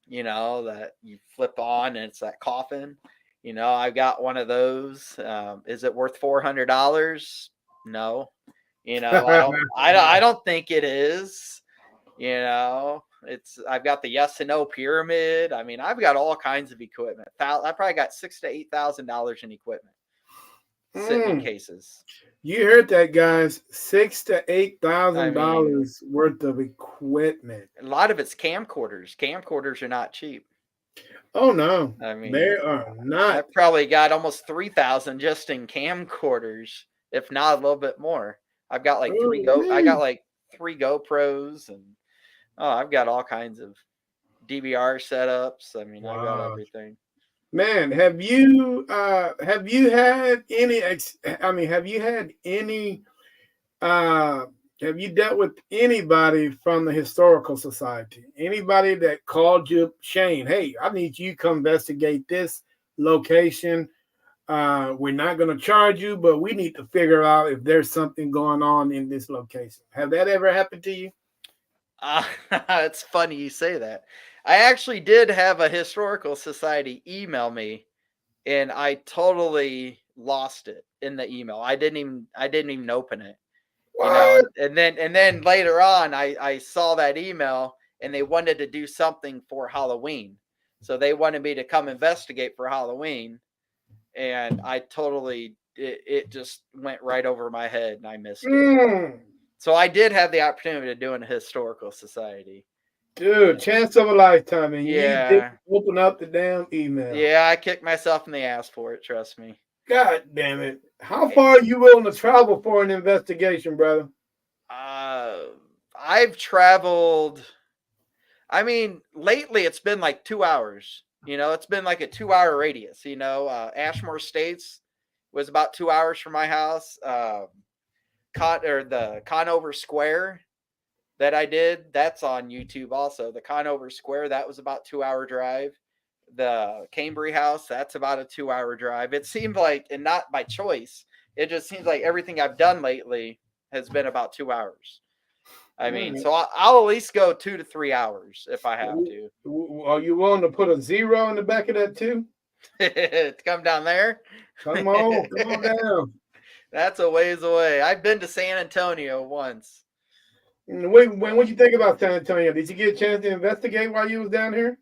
that you flip on, and it's that coffin. I've got one of those. Is it worth $400? No. I don't think it is. I've got the yes and no pyramid. I mean, I've got all kinds of equipment. I probably got $6,000 to $8,000 in equipment sitting in cases. You heard that, guys. $6,000 to $8,000 worth of equipment. A lot of it's camcorders. Camcorders are not cheap. Oh no! I mean, they are not. I probably got almost $3,000 just in camcorders, if not a little bit more. I've got like I got like 3 GoPros, and I've got all kinds of DVR setups. I mean, wow. I've got everything. Man, have you had any? Have you dealt with anybody from the Historical Society? Anybody that called you, Shane? Hey, I need you to come investigate this location. We're not going to charge you, but we need to figure out if there's something going on in this location. Have that ever happened to you? It's funny you say that. I actually did have a Historical Society email me, and I totally lost it in the email. I didn't even open it. You know, What? and then later on, I saw that email and they wanted to do something for Halloween, so they wanted me to come investigate for Halloween, and I totally it just went right over my head and I missed it. Mm. So I did have the opportunity to do in a historical society. Dude, chance of a lifetime, and you didn't Yeah, open up the damn email. yeah, I kicked myself in the ass for it. Trust me. God damn it. How far are you willing to travel for an investigation, brother? Uh, I've traveled. I mean, lately it's been like 2 hours. You know, it's been like a 2 hour radius. You know, Ashmore States was about 2 hours from my house. The Conover Square that I did, that's on YouTube also. The Conover Square, that was about 2 hour drive. The Cambry House, that's about a 2 hour drive. It seemed like, and not by choice, it just seems like everything I've done lately has been about 2 hours. I mean, Mm. so I'll at least go 2 to 3 hours if I have to. Are you willing to put a zero in the back of that too? To come down there. Come on down. That's a ways away. I've been to San Antonio once. Wait, what you think about San Antonio? Did you get a chance to investigate while you was down here?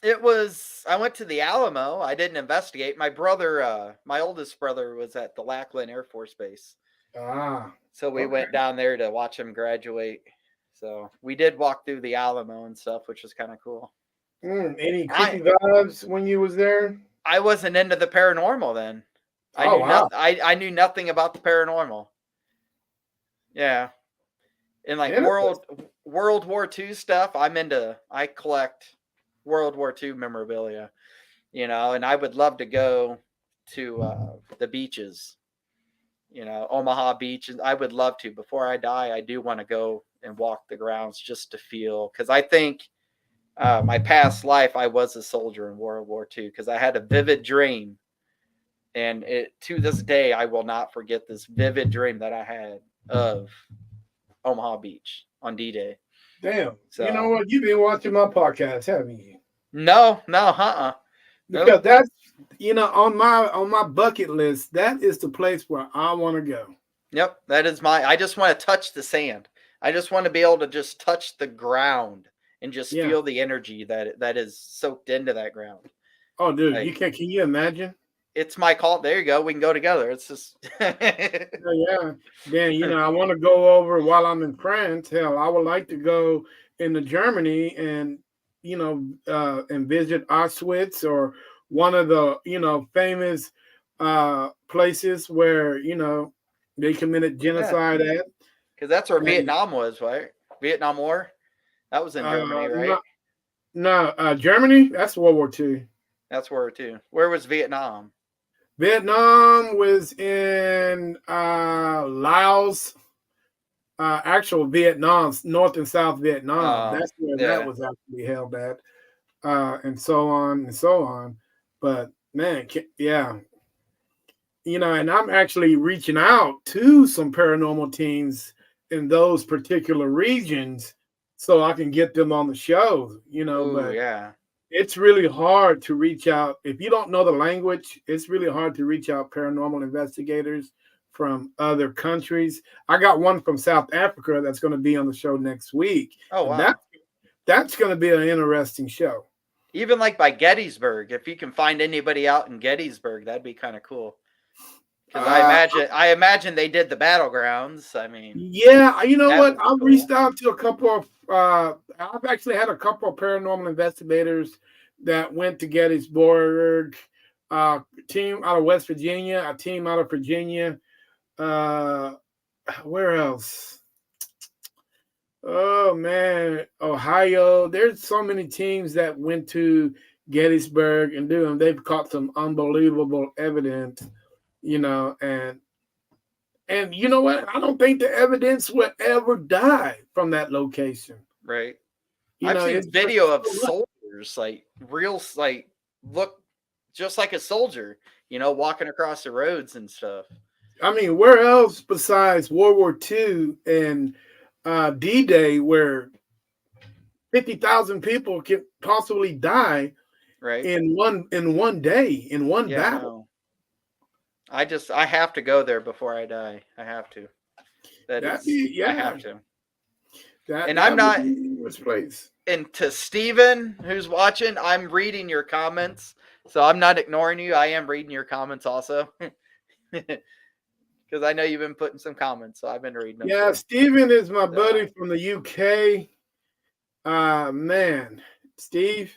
I went to the Alamo. I didn't investigate. My brother, my oldest brother was at the Lackland Air Force Base. Ah, So we okay. went down there to watch him graduate. So we did walk through the Alamo and stuff, which was kind of cool. Any I creepy vibes when you was there? I wasn't into the paranormal then. Oh wow. I knew nothing about the paranormal. Yeah. And like Interesting. World War II stuff, I collect World War II memorabilia, you know, and I would love to go to the beaches, you know, Omaha Beach. And I would love to. Before I die, I do want to go and walk the grounds just to feel, because I think my past life, I was a soldier in World War II, because I had a vivid dream. And to this day, I will not forget this vivid dream that I had of Omaha Beach on D-Day. Damn. You know So what? You've been watching my podcast, haven't you? no, Because nope. that's on my bucket list, that is the place where I want to go. Yep, that is I just want to touch the sand. I just want to be able to just touch the ground and just Yeah. feel the energy that is soaked into that ground. Oh, dude, Like, can you imagine? it's my call. There you go. We can go together. It's just Oh, yeah. Then, I want to go over while I'm in France. Hell, I would like to go into Germany and, and visit Auschwitz or one of the, famous places where, they committed yeah, genocide at. because that's where And, Vietnam was, right? Vietnam War. That was in Germany, right? no, Germany, that's World War II. That's where too. Where was Vietnam? Vietnam was in Laos, actual Vietnam, North and South Vietnam. That's where that Yeah. was actually held at, and so on and so on. But man, yeah, and I'm actually reaching out to some paranormal teams in those particular regions so I can get them on the show. Oh But yeah. it's really hard to reach out if you don't know the language. It's really hard to reach out paranormal investigators from other countries. I got one from South Africa that's going to be on the show next week, Oh and wow. that's going to be an interesting show. Even like by Gettysburg, if you can find anybody out in Gettysburg, that'd be kind of cool. Because Uh, I imagine they did the battlegrounds. I mean, yeah, you know that what? would be I've cool. reached out to a couple of. I've actually had a couple of paranormal investigators that went to Gettysburg. Team out of West Virginia, a team out of Virginia. Where else? Oh man, Ohio. There's so many teams that went to Gettysburg and they've caught some unbelievable evidence, and you know what? I don't think the evidence will ever die from that location. Right. I've seen It's just video of so much. soldiers, like real, like look just like a soldier, walking across the roads and stuff. I mean, where else besides World War II and D-Day, where 50,000 people can possibly die Right. in one day, in one Yeah. battle? No. I have to go there before I die. I have to. That That'd is, be, I yeah. have to. And That I'm would not. be first place. And to Steven, who's watching, I'm reading your comments. So I'm not ignoring you. I am reading your comments also. Because I know you've been putting some comments. So I've been reading them Yeah, too. Steven is my So, buddy from the UK. Man, Steve,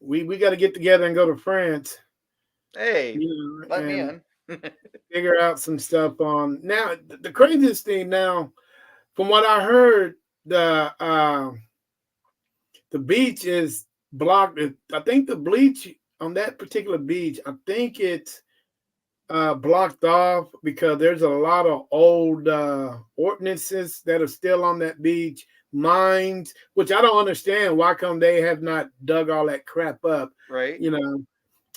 we got to get together and go to France, hey, you know, let me and in. figure out some stuff on. Now, the craziest thing now, from what I heard, the beach is blocked. I think the bleach on that particular beach, I think it's blocked off because there's a lot of old ordinances that are still on that beach, mines, which I don't understand. Why come they have not dug all that crap up, Right. you know,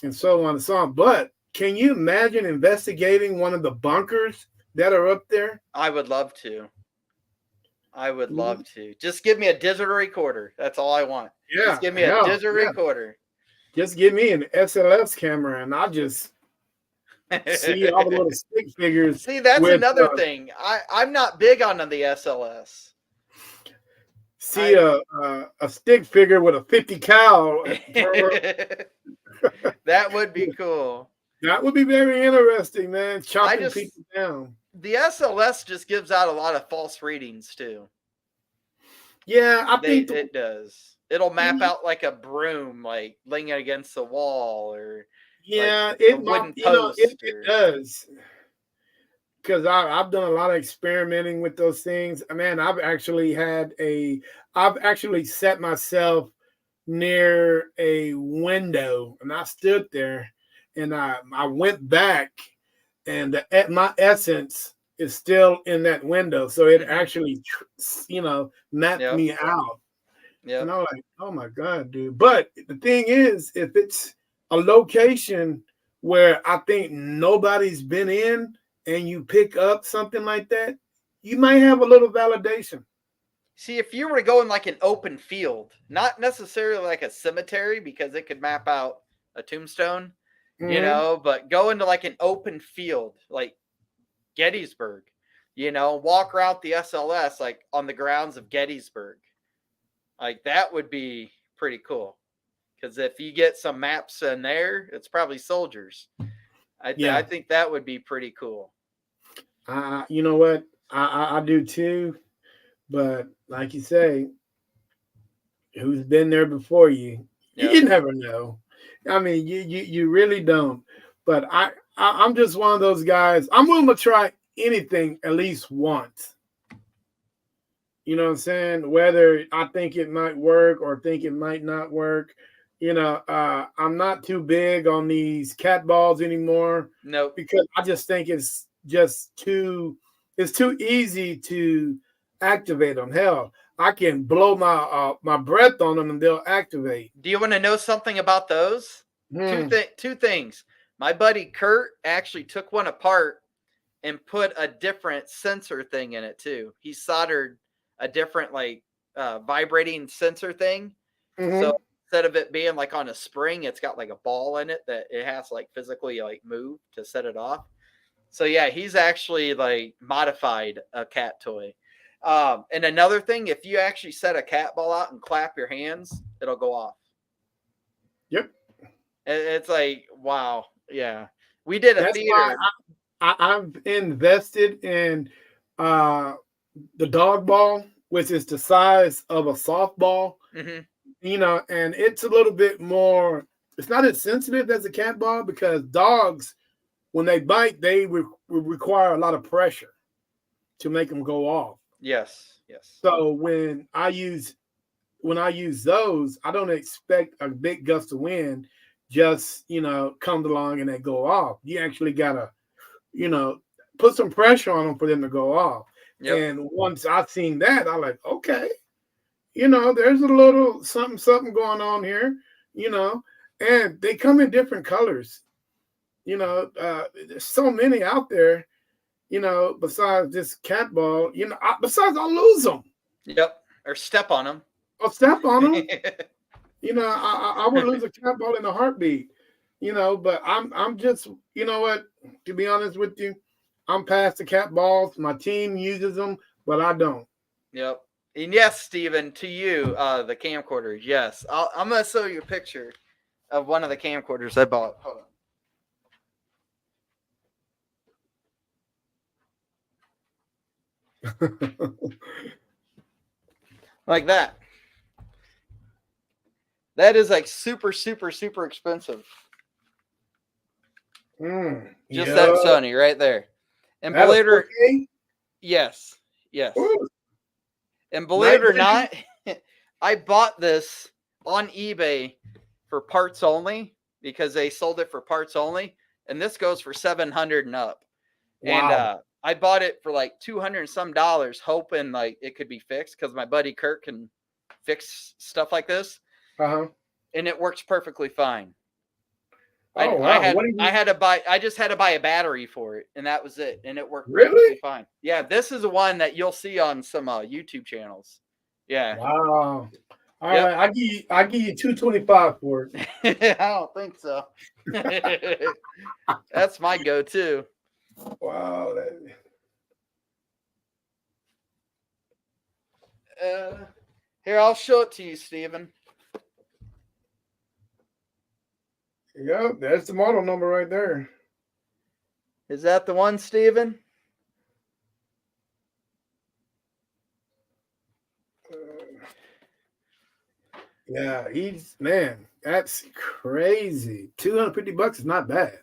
and so on and so on. But can you imagine investigating one of the bunkers that are up there? I would love to. I would love to. Just give me a digital recorder. That's all I want. Yeah, Just give me a hell, digital yeah. recorder. Just give me an SLS camera and I'll just see all the little stick figures. See, that's with, another thing. I'm not big on the SLS. See a stick figure with a 50 cal. That would be cool. That would be very interesting, man. Chopping just- people down. The SLS just gives out a lot of false readings too. Yeah, I think It does. It'll map out like a broom, like leaning against the wall, or yeah, like it a wooden might, post. it does. Because I've done a lot of experimenting with those things. Man, I've actually set myself near a window and I stood there and I went back and my essence is still in that window. So it actually, mapped me out. Yeah. And I'm like, oh my God, dude. But the thing is, if it's a location where I think nobody's been in and you pick up something like that, you might have a little validation. See, if you were to go in like an open field, not necessarily like a cemetery because it could map out a tombstone, but go into like an open field, like Gettysburg, walk around the SLS like on the grounds of Gettysburg. Like that would be pretty cool. Because if you get some maps in there, it's probably soldiers. I think that would be pretty cool. You know what? I do too. But like you say, who's been there before you? Yep. You never know. I mean, you really don't. But I'm just one of those guys. I'm willing to try anything at least once. You know what I'm saying? Whether I think it might work or think it might not work. I'm not too big on these cat balls anymore. No, because I just think it's too easy to activate them. Hell, I can blow my breath on them and they'll activate. Do you want to know something about those? Two things. My buddy Kurt actually took one apart and put a different sensor thing in it too. He soldered a different vibrating sensor thing. Mm-hmm. So instead of it being like on a spring, it's got like a ball in it that it has to like physically like move to set it off. So yeah, he's actually like modified a cat toy. And another thing, if you actually set a cat ball out and clap your hands, it'll go off. Yep. It's like, wow. Yeah. We did a theater. I've invested in the dog ball, which is the size of a softball. Mm-hmm. And it's a little bit more, it's not as sensitive as a cat ball because dogs, when they bite, they require a lot of pressure to make them go off. Yes. So when I use those, I don't expect a big gust of wind just, comes along and they go off. You actually got to, put some pressure on them for them to go off. Yep. And once I've seen that, I'm like, okay, there's a little something going on here, and they come in different colors. There's so many out there, besides this cat ball, besides I'll lose them. Yep. Or step on them. I'll step on them. I would lose a cat ball in a heartbeat, but I'm just, to be honest with you, I'm past the cat balls. My team uses them, but I don't. Yep. And yes, Steven, to you, the camcorders. Yes, I'm gonna show you a picture of one of the camcorders I bought. Hold on. Like that. That is like super, super, super expensive. Just that Sony right there. And believe it or yes. Ooh. And believe it or not, I bought this on eBay for parts only because they sold it for parts only, and this goes for $700 and up. Wow. And I bought it for like $200 and some, hoping like it could be fixed because my buddy Kurt can fix stuff like this. And it works perfectly fine. Oh, wow. I just had to buy a battery for it, and that was it, and it worked perfectly fine. Yeah, this is the one that you'll see on some YouTube channels. Yeah. Wow. All right, I give you $225 for it. I don't think so. That's my go-to. Wow. Here, I'll show it to you, Steven. Yep, that's the model number right there. Is that the one, Steven? Yeah, that's crazy. $250 is not bad.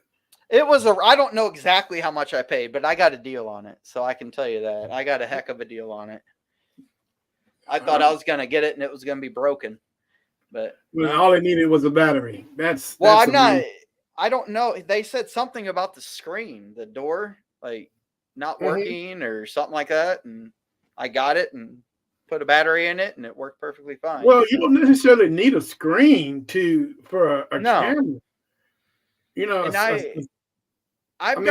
It was I don't know exactly how much I paid, but I got a deal on it, so I can tell you that I got a heck of a deal on it. I thought I was gonna get it and it was gonna be broken, but all it needed was a battery. I don't know. They said something about the screen, the door, like not working or something like that, and I got it and put a battery in it, and it worked perfectly fine. Well, you don't necessarily need a screen for a camera. You know, and I've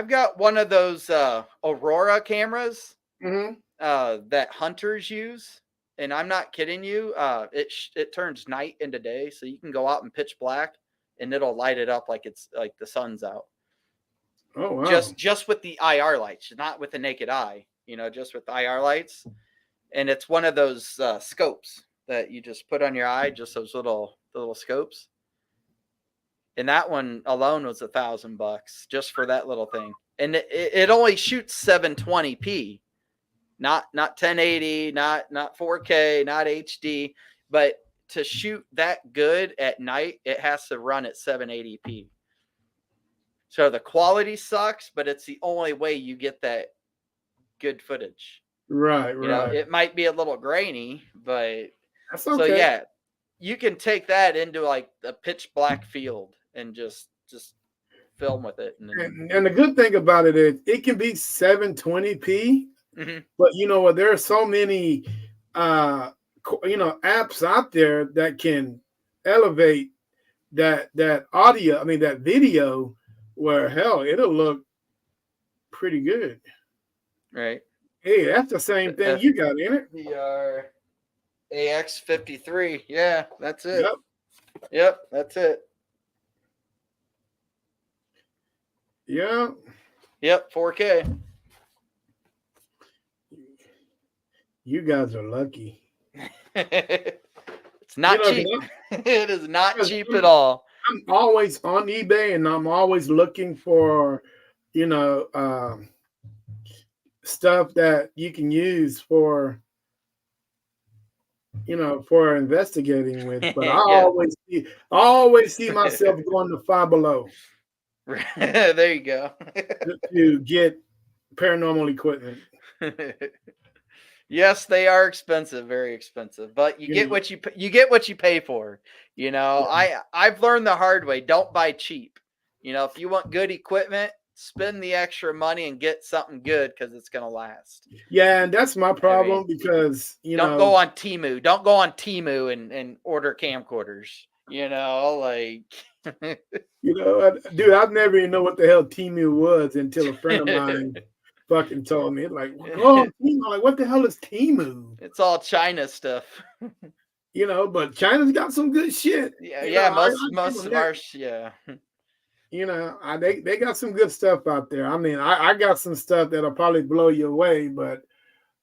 got one of those Aurora cameras that hunters use, and I'm not kidding you. It turns night into day, so you can go out in pitch black, and it'll light it up like it's like the sun's out. Oh wow! Just with the IR lights, not with the naked eye. You know, just with the IR lights, and it's one of those scopes that you just put on your eye, just those little scopes. And that one alone was $1,000 just for that little thing. And it only shoots 720p, not 1080, not 4K, not HD. But to shoot that good at night, it has to run at 780p. So the quality sucks, but it's the only way you get that good footage. Right. You know, it might be a little grainy, but that's okay. So yeah, you can take that into like the pitch black field and just film with it. And the good thing about it is it can be 720p, but you know what? There are so many, apps out there that can elevate that audio. I mean, that video, where hell, it'll look pretty good. Right. Hey, that's the same thing you got in it. The AX53. Yeah, that's it. Yep, that's it. Yeah. Yep, 4K. You guys are lucky. It's not cheap. It is not cheap at all. I'm always on eBay, and I'm always looking for, stuff that you can use for investigating with. But I always see myself going to Five Below. There you go. To get paranormal equipment. Yes, they are expensive, very expensive, but you get what you pay for. You know, I've learned the hard way. Don't buy cheap. You know, if you want good equipment, spend the extra money and get something good because it's going to last. Yeah, and that's my problem because, don't go on Temu. Don't go on Temu and order camcorders. You know, like... dude, I've never even know what the hell Temu was until a friend of mine fucking told me. It's like, oh, Temu. Like, what the hell is Temu? It's all China stuff. But China's got some good shit. Yeah, most of ours, yeah. You know, they got some good stuff out there. I mean, I got some stuff that'll probably blow you away, but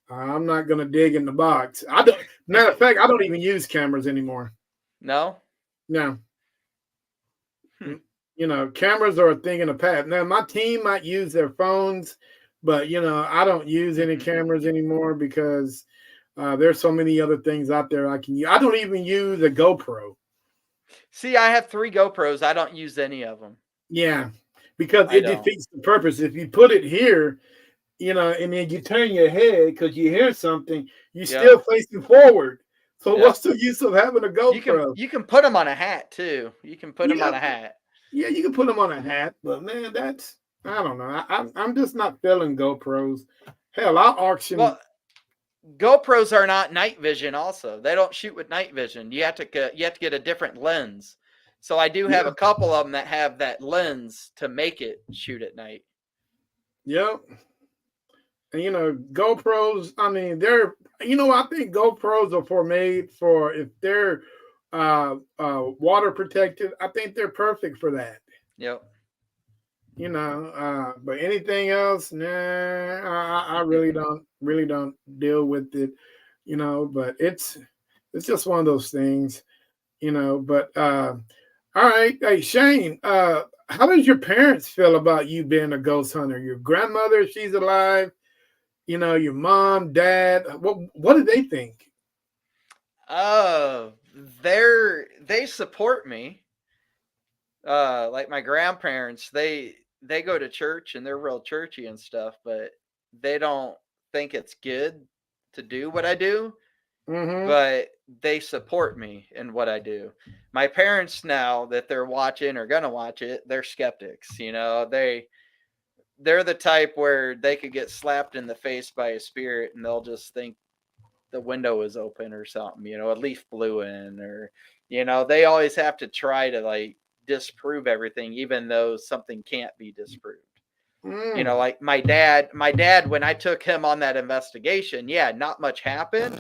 I'm not gonna dig in the box. I don't. Matter of fact, I don't even use cameras anymore. No? No, Hmm. you know, cameras are a thing in the past. Now, my team might use their phones, but you know, I don't use any cameras anymore because there's so many other things out there I can use. I don't even use a GoPro. See, I have 3 GoPros. I don't use any of them. Yeah, because I it don't. defeats the purpose. If you put it here, you know, and then you turn your head because you hear something, you're Yep. still facing forward. So Yep. what's the use of having a GoPro? You can put them on a hat too. You can put them Yeah, on a hat. yeah, you can put them on a hat, but man, that's I don't know. I'm just not feeling GoPros. Hell, I'll auction. Well, GoPros are not night vision. Also, they don't shoot with night vision. You have to get a different lens. So I do have Yeah, a couple of them that have that lens to make it shoot at night. yep. And you know, GoPros. I mean, they're you know, I think GoPros are for made for if they're water protected. I think they're perfect for that. Yep. You know, but anything else, nah, I really don't deal with it, you know. But it's just one of those things, you know. But all right, hey Shane, how does your parents feel about you being a ghost hunter? Your grandmother, she's alive. You know, your mom, dad. What do they think? Oh, they support me. Like my grandparents, they go to church and they're real churchy and stuff, but they don't think it's good to do what I do, Mm-hmm. but they support me in what I do. My parents now that they're watching or gonna watch it, they're skeptics. You know, they're the type where they could get slapped in the face by a spirit and they'll just think the window is open or something, you know, a leaf blew in or they always have to try to like disprove everything even though something can't be disproved. Mm. Like my dad when I took him on that investigation, yeah, not much happened,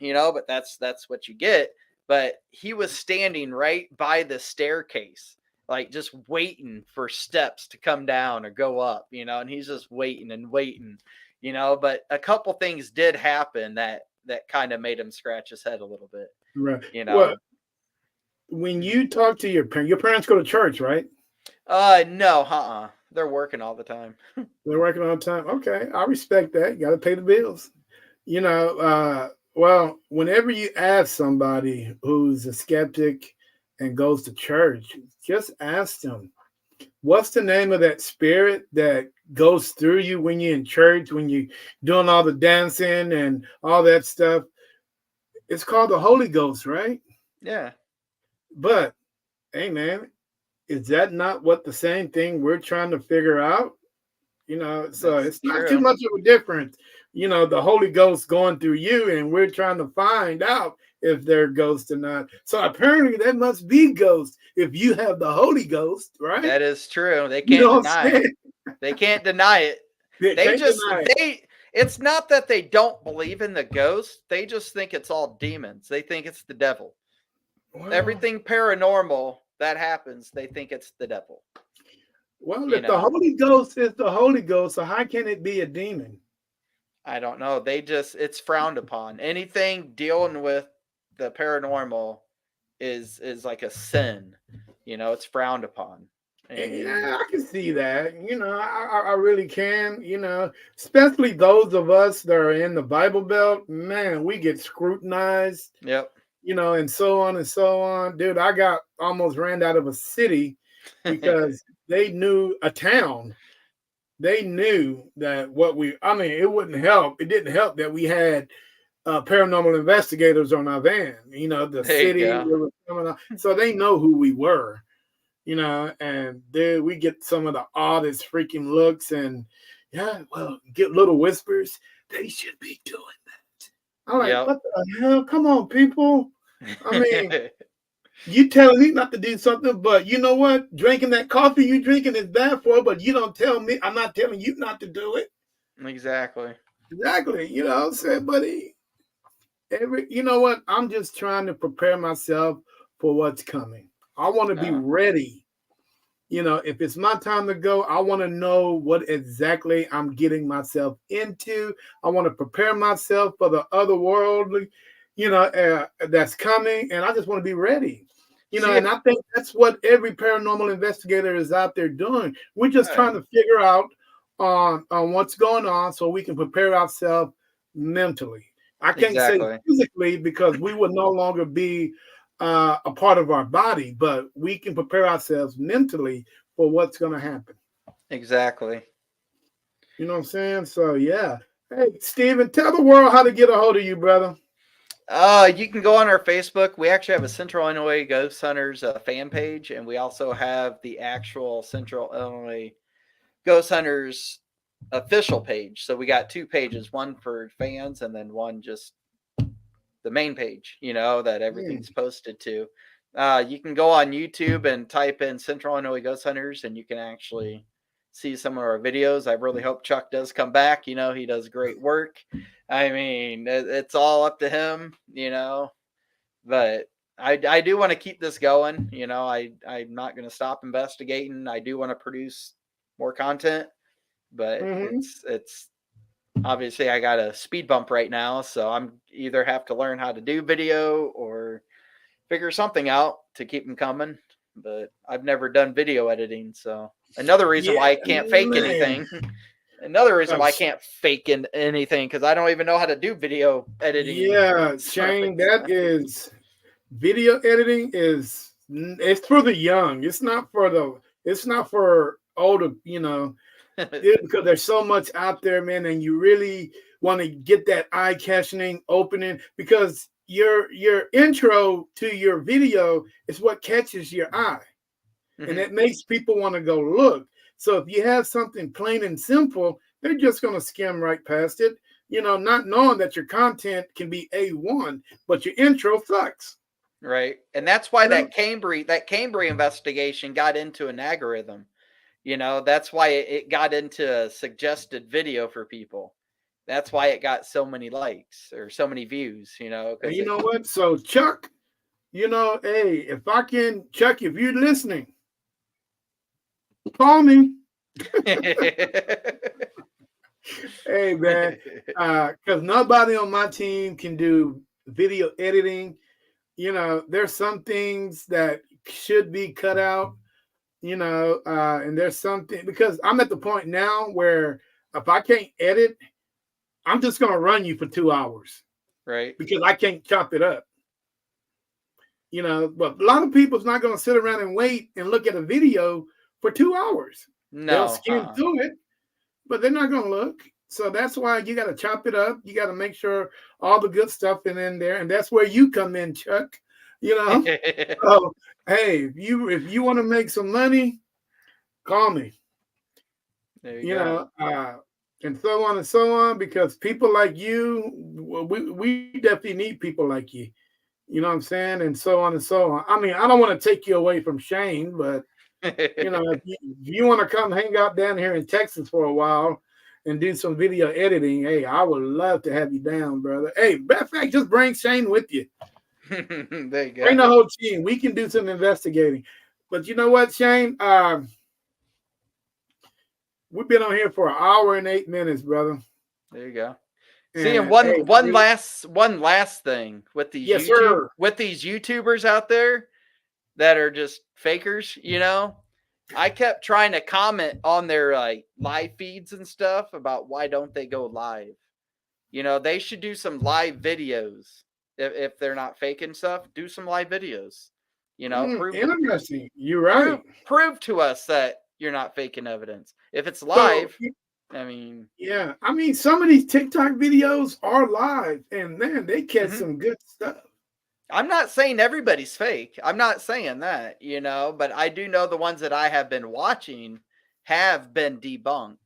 but that's what you get. But he was standing right by the staircase, like just waiting for steps to come down or go up, and he's just waiting and waiting, but a couple things did happen that kind of made him scratch his head a little bit, Right. you Well, know. when you talk to your parents go to church, right? No, they're working all the time. They're working on time. Okay, I respect that. You got to pay the bills. You know, well, whenever you ask somebody who's a skeptic and goes to church, just ask them, what's the name of that spirit that goes through you when you're in church, when you're doing all the dancing and all that stuff? It's called the Holy Ghost, right? Yeah, But, hey, man, is that not what the same thing we're trying to figure out? You know, so that's it's not too true. much of a difference. You know, the Holy Ghost going through you, and we're trying to find out if they're ghosts or not. So apparently, that must be ghosts if you have the Holy Ghost, right? That is true. They You can't know what deny I'm it. saying? They can't deny it. They They can't just deny it. they it's not that they don't believe in the ghost. They just think it's all demons. They think it's the devil. Well, Everything paranormal that happens, they think it's the devil. well, You if the know, Holy Ghost is the Holy Ghost, so how can it be a demon? I don't know. It's frowned upon. Anything dealing with the paranormal is like a sin. It's frowned upon. And Yeah, I can see that. You know, I really can. You know, especially those of us that are in the Bible Belt, man, we get scrutinized. yep. You know, and so on and so on. Dude, I got almost ran out of a city because they knew a town. They knew that I mean, it wouldn't help. It didn't help that we had paranormal investigators on our van. You know, the There you city go. we were coming on, so they know who we were. You know, and then we get some of the oddest freaking looks, and yeah, well, get little whispers. They should be doing that. I'm like, Yep. what the hell? Come on, people. I mean, you telling me not to do something, but you know what? Drinking that coffee you drinking is bad for, but you don't tell me. I'm not telling you not to do it. Exactly. Exactly. You know what I'm saying, buddy? You know what? I'm just trying to prepare myself for what's coming. I want to be Uh, ready If it's my time to go, I want to know what exactly I'm getting myself into. I want to prepare myself for the otherworldly, that's coming, and I just want to be ready. See And if I think that's what every paranormal investigator is out there doing. We're just right, trying to figure out on what's going on so we can prepare ourselves mentally. I can't say exactly. physically because we would no longer be a part of our body, but we can prepare ourselves mentally for what's going to happen. Exactly. You know what I'm saying? So, yeah. Hey, Steven, tell the world how to get a hold of you, brother. You can go on our Facebook. We actually have a Central Illinois Ghost Hunters fan page, and we also have the actual Central Illinois Ghost Hunters official page. So we got two pages, one for fans and then one just the main page, that Mm. everything's posted to. You can go on YouTube and type in Central Illinois Ghost Hunters, and you can actually see some of our videos. I really hope Chuck does come back. He does great work. I mean, it's all up to him, but I do want to keep this going. I'm not going to stop investigating. I do want to produce more content, but Mm-hmm. it's obviously I got a speed bump right now, so I'm either have to learn how to do video or figure something out to keep them coming. But I've never done video editing, so another reason Yeah, why I can't fake man. anything. Another reason Uh, why I can't fake anything because I don't even know how to do video editing. yeah, So Shane, that is video editing is it's for the young. It's not for older, because there's so much out there, man, and you really want to get that eye catching opening because your intro to your video is what catches your eye, and it makes people want to go look. So if you have something plain and simple, they're just going to skim right past it, not knowing that your content can be A1, but your intro sucks. Right. And that's why You know? that Cambry investigation got into an algorithm. That's why it got into a suggested video for people. That's why it got so many likes or so many views, And because you it know what? So Chuck, hey, Chuck, if you're listening, call me. Hey man, because nobody on my team can do video editing. There's some things that should be cut out. And there's something because I'm at the point now where if I can't edit, I'm just gonna run you for 2 hours right. because I can't chop it up. But a lot of people's not gonna sit around and wait and look at a video for 2 hours. They'll No. skim through it, but they're not gonna look. So that's why you got to chop it up. You got to make sure all the good stuff is in there, and that's where you come in, Chuck. You know. So hey, if you want to make some money, call me. There you You go. know, and so on and so on. Because people like you, we definitely need people like you. You know what I'm saying? And so on and so on. I mean, I don't want to take you away from Shane, but if you want to come hang out down here in Texas for a while and do some video editing, hey, I would love to have you down, brother. Hey, matter of fact, just bring Shane with you. There you Bring go. the whole team. We can do some investigating. But you know what, Shane? We've been on here for 1 hour and 8 minutes, brother. There you go. See, and And hey, one last thing with these yes, sir. YouTubers out there that are just fakers, I kept trying to comment on their live feeds and stuff about why don't they go live. They should do some live videos. If they're not faking stuff, do some live videos. Interesting. You're right. Prove to us that you're not faking evidence. If it's So, live, I mean, yeah, I mean, some of these TikTok videos are live, and man, they catch Mhm. some good stuff. I'm not saying everybody's fake. I'm not saying that, but I do know the ones that I have been watching have been debunked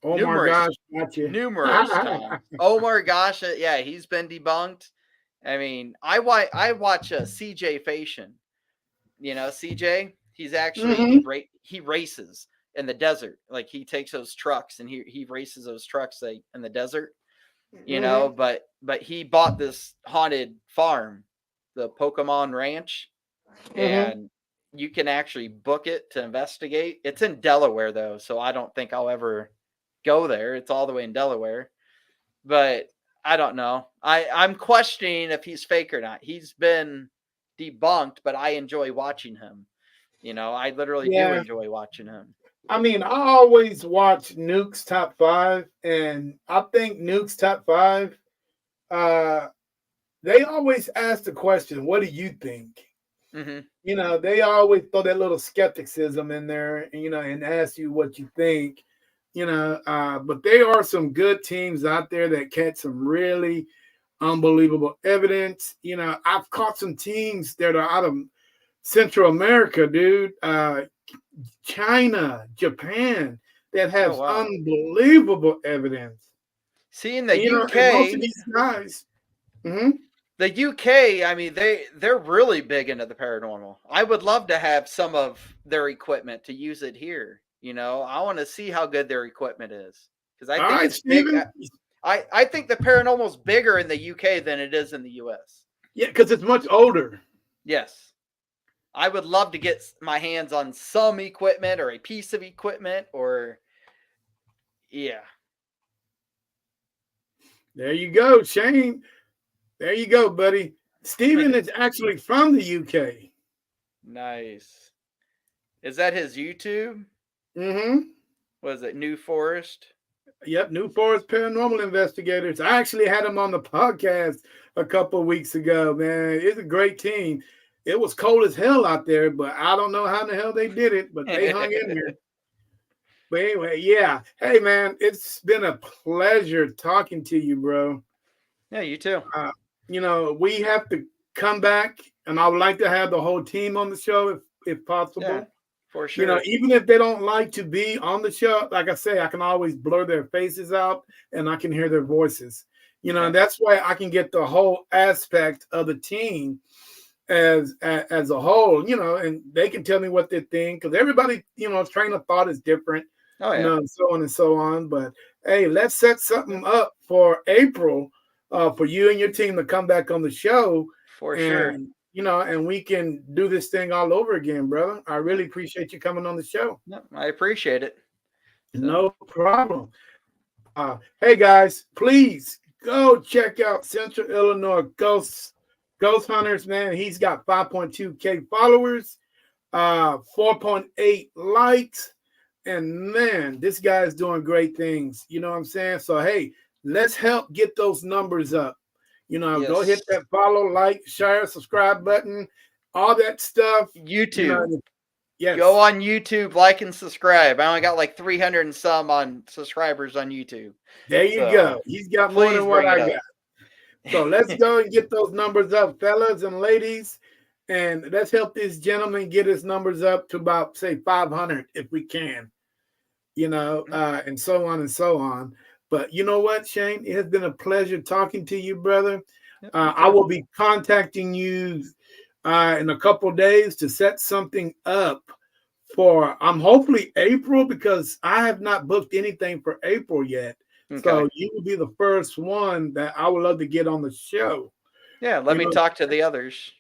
Oh my numerous gosh, gotcha. numerous times. Oh my gosh, yeah, he's been debunked. I mean, I watch CJ Fashion. CJ, he's actually Mm-hmm. he races in the desert. Like he takes those trucks and he races those trucks in the desert. Mm-hmm. But he bought this haunted farm, the Pokemon Ranch, Mm-hmm. and you can actually book it to investigate. It's in Delaware though, so I don't think I'll ever go there. It's all the way in Delaware. But I don't know. I'm questioning if he's fake or not. He's been debunked, but I enjoy watching him. I literally do Yeah. enjoy watching him. I mean, I always watch Nuke's Top 5, and I think Nuke's Top 5, they always ask the question, what do you think? Mm-hmm. They always throw that little skepticism in there, and ask you what you think. But there are some good teams out there that catch some really unbelievable evidence. I've caught some teams that are out of Central America, dude. China, Japan, that has unbelievable evidence. See, in the UK, and most of these guys. The UK, I mean, they're really big into the paranormal. I would love to have some of their equipment to use it here. I want to see how good their equipment is because I think it's big. I think the paranormal is bigger in the UK than it is in the US. Yeah, because it's much older. Yes. I would love to get my hands on some equipment or a piece of equipment yeah. There you go, Shane. There you go, buddy. Steven is actually from the UK. Nice. Is that his YouTube? Mm-hmm. Was it New Forest? Yep, New Forest Paranormal Investigators. I actually had him on the podcast a couple of weeks ago, man. It's a great team. It was cold as hell out there, but I don't know how in the hell they did it, but they hung in there. But anyway, yeah. Hey, man, it's been a pleasure talking to you, bro. Yeah, you too. We have to come back, and I would like to have the whole team on the show if possible. Yeah, for sure. Even if they don't like to be on the show, like I say, I can always blur their faces out, and I can hear their voices. And that's why I can get the whole aspect of the team as a whole, and they can tell me what they think because everybody, train of thought is different. Oh, yeah. So on and so on. But hey, let's set something up for April for you and your team to come back on the show. For sure. And we can do this thing all over again, brother. I really appreciate you coming on the show. No, I appreciate it. No problem. Hey guys, please go check out Central Illinois Ghost Hunters, man. He's got 5.2K followers, 4.8 likes. And man, this guy's doing great things. You know what I'm saying? So, hey, let's help get those numbers up. Go hit that follow, like, share, subscribe button, all that stuff. YouTube. Yes. Go on YouTube, like and subscribe. I only got like 300 and some on subscribers on YouTube. There you go. He's got more than what I got. So let's go and get those numbers up, fellas and ladies. And let's help this gentleman get his numbers up to about, say, 500 if we can, and so on and so on. But you know what, Shane? It has been a pleasure talking to you, brother. I will be contacting you in a couple of days to set something up for, hopefully April, because I have not booked anything for April yet. Okay. So you will be the first one that I would love to get on the show. Yeah, let me talk to the others.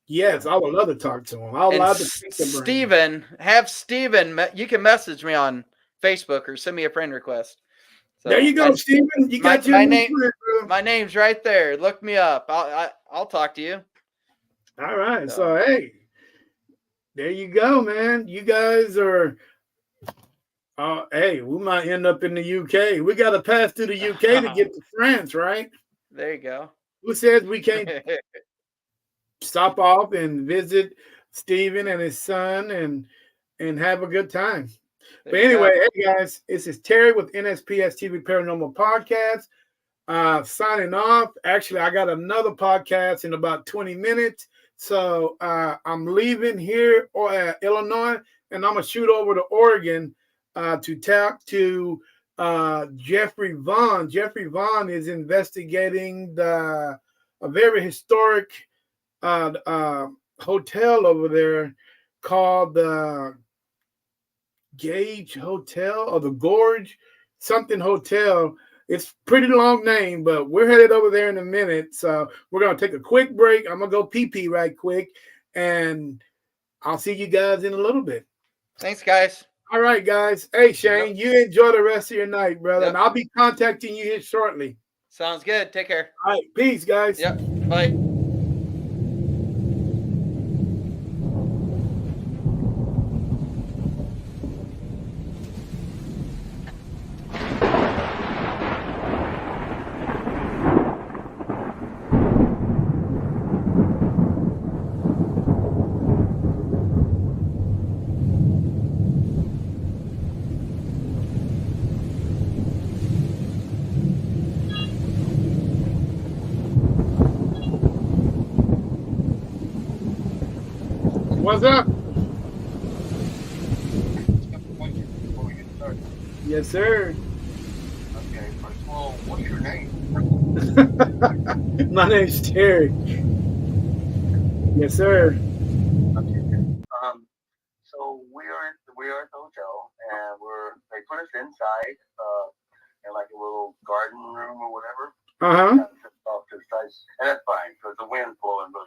Yes, I would love to talk to him. I would love to Steven, you can message me on Facebook or send me a friend request. So there you go, Steven. You got my name. My name's right there. Look me up. I'll talk to you. All right. So hey, there you go, man. You guys are. Hey, we might end up in the UK. We got to pass through the UK to get to France, right? There you go. Who says we can't stop off and visit Steven and his son and have a good time? But anyway, hey guys, this is Terry with NSPS TV Paranormal Podcast. Signing off. Actually, I got another podcast in about 20 minutes. So I'm leaving here Illinois, and I'm going to shoot over to Oregon to talk to Jeffrey Vaughn. Jeffrey Vaughn is investigating a very historic hotel over there called the Gage Hotel or the Gorge something Hotel. It's pretty long name, but we're headed over there in a minute. So we're going to take a quick break. I'm going to go pee-pee right quick. And I'll see you guys in a little bit. Thanks, guys. All right, guys. Hey, Shane, you enjoy the rest of your night, brother. Yep. And I'll be contacting you here shortly. Sounds good. Take care. All right. Peace, guys. Yep. Bye. What's up? Before we get started. Yes, sir. Okay, first of all, what's your name? My name's Terry. Yes, sir. Okay. So we are at the hotel, and they put us inside, in like a little garden room or whatever. Uh-huh. Just off to the side, and that's fine because the wind's blowing really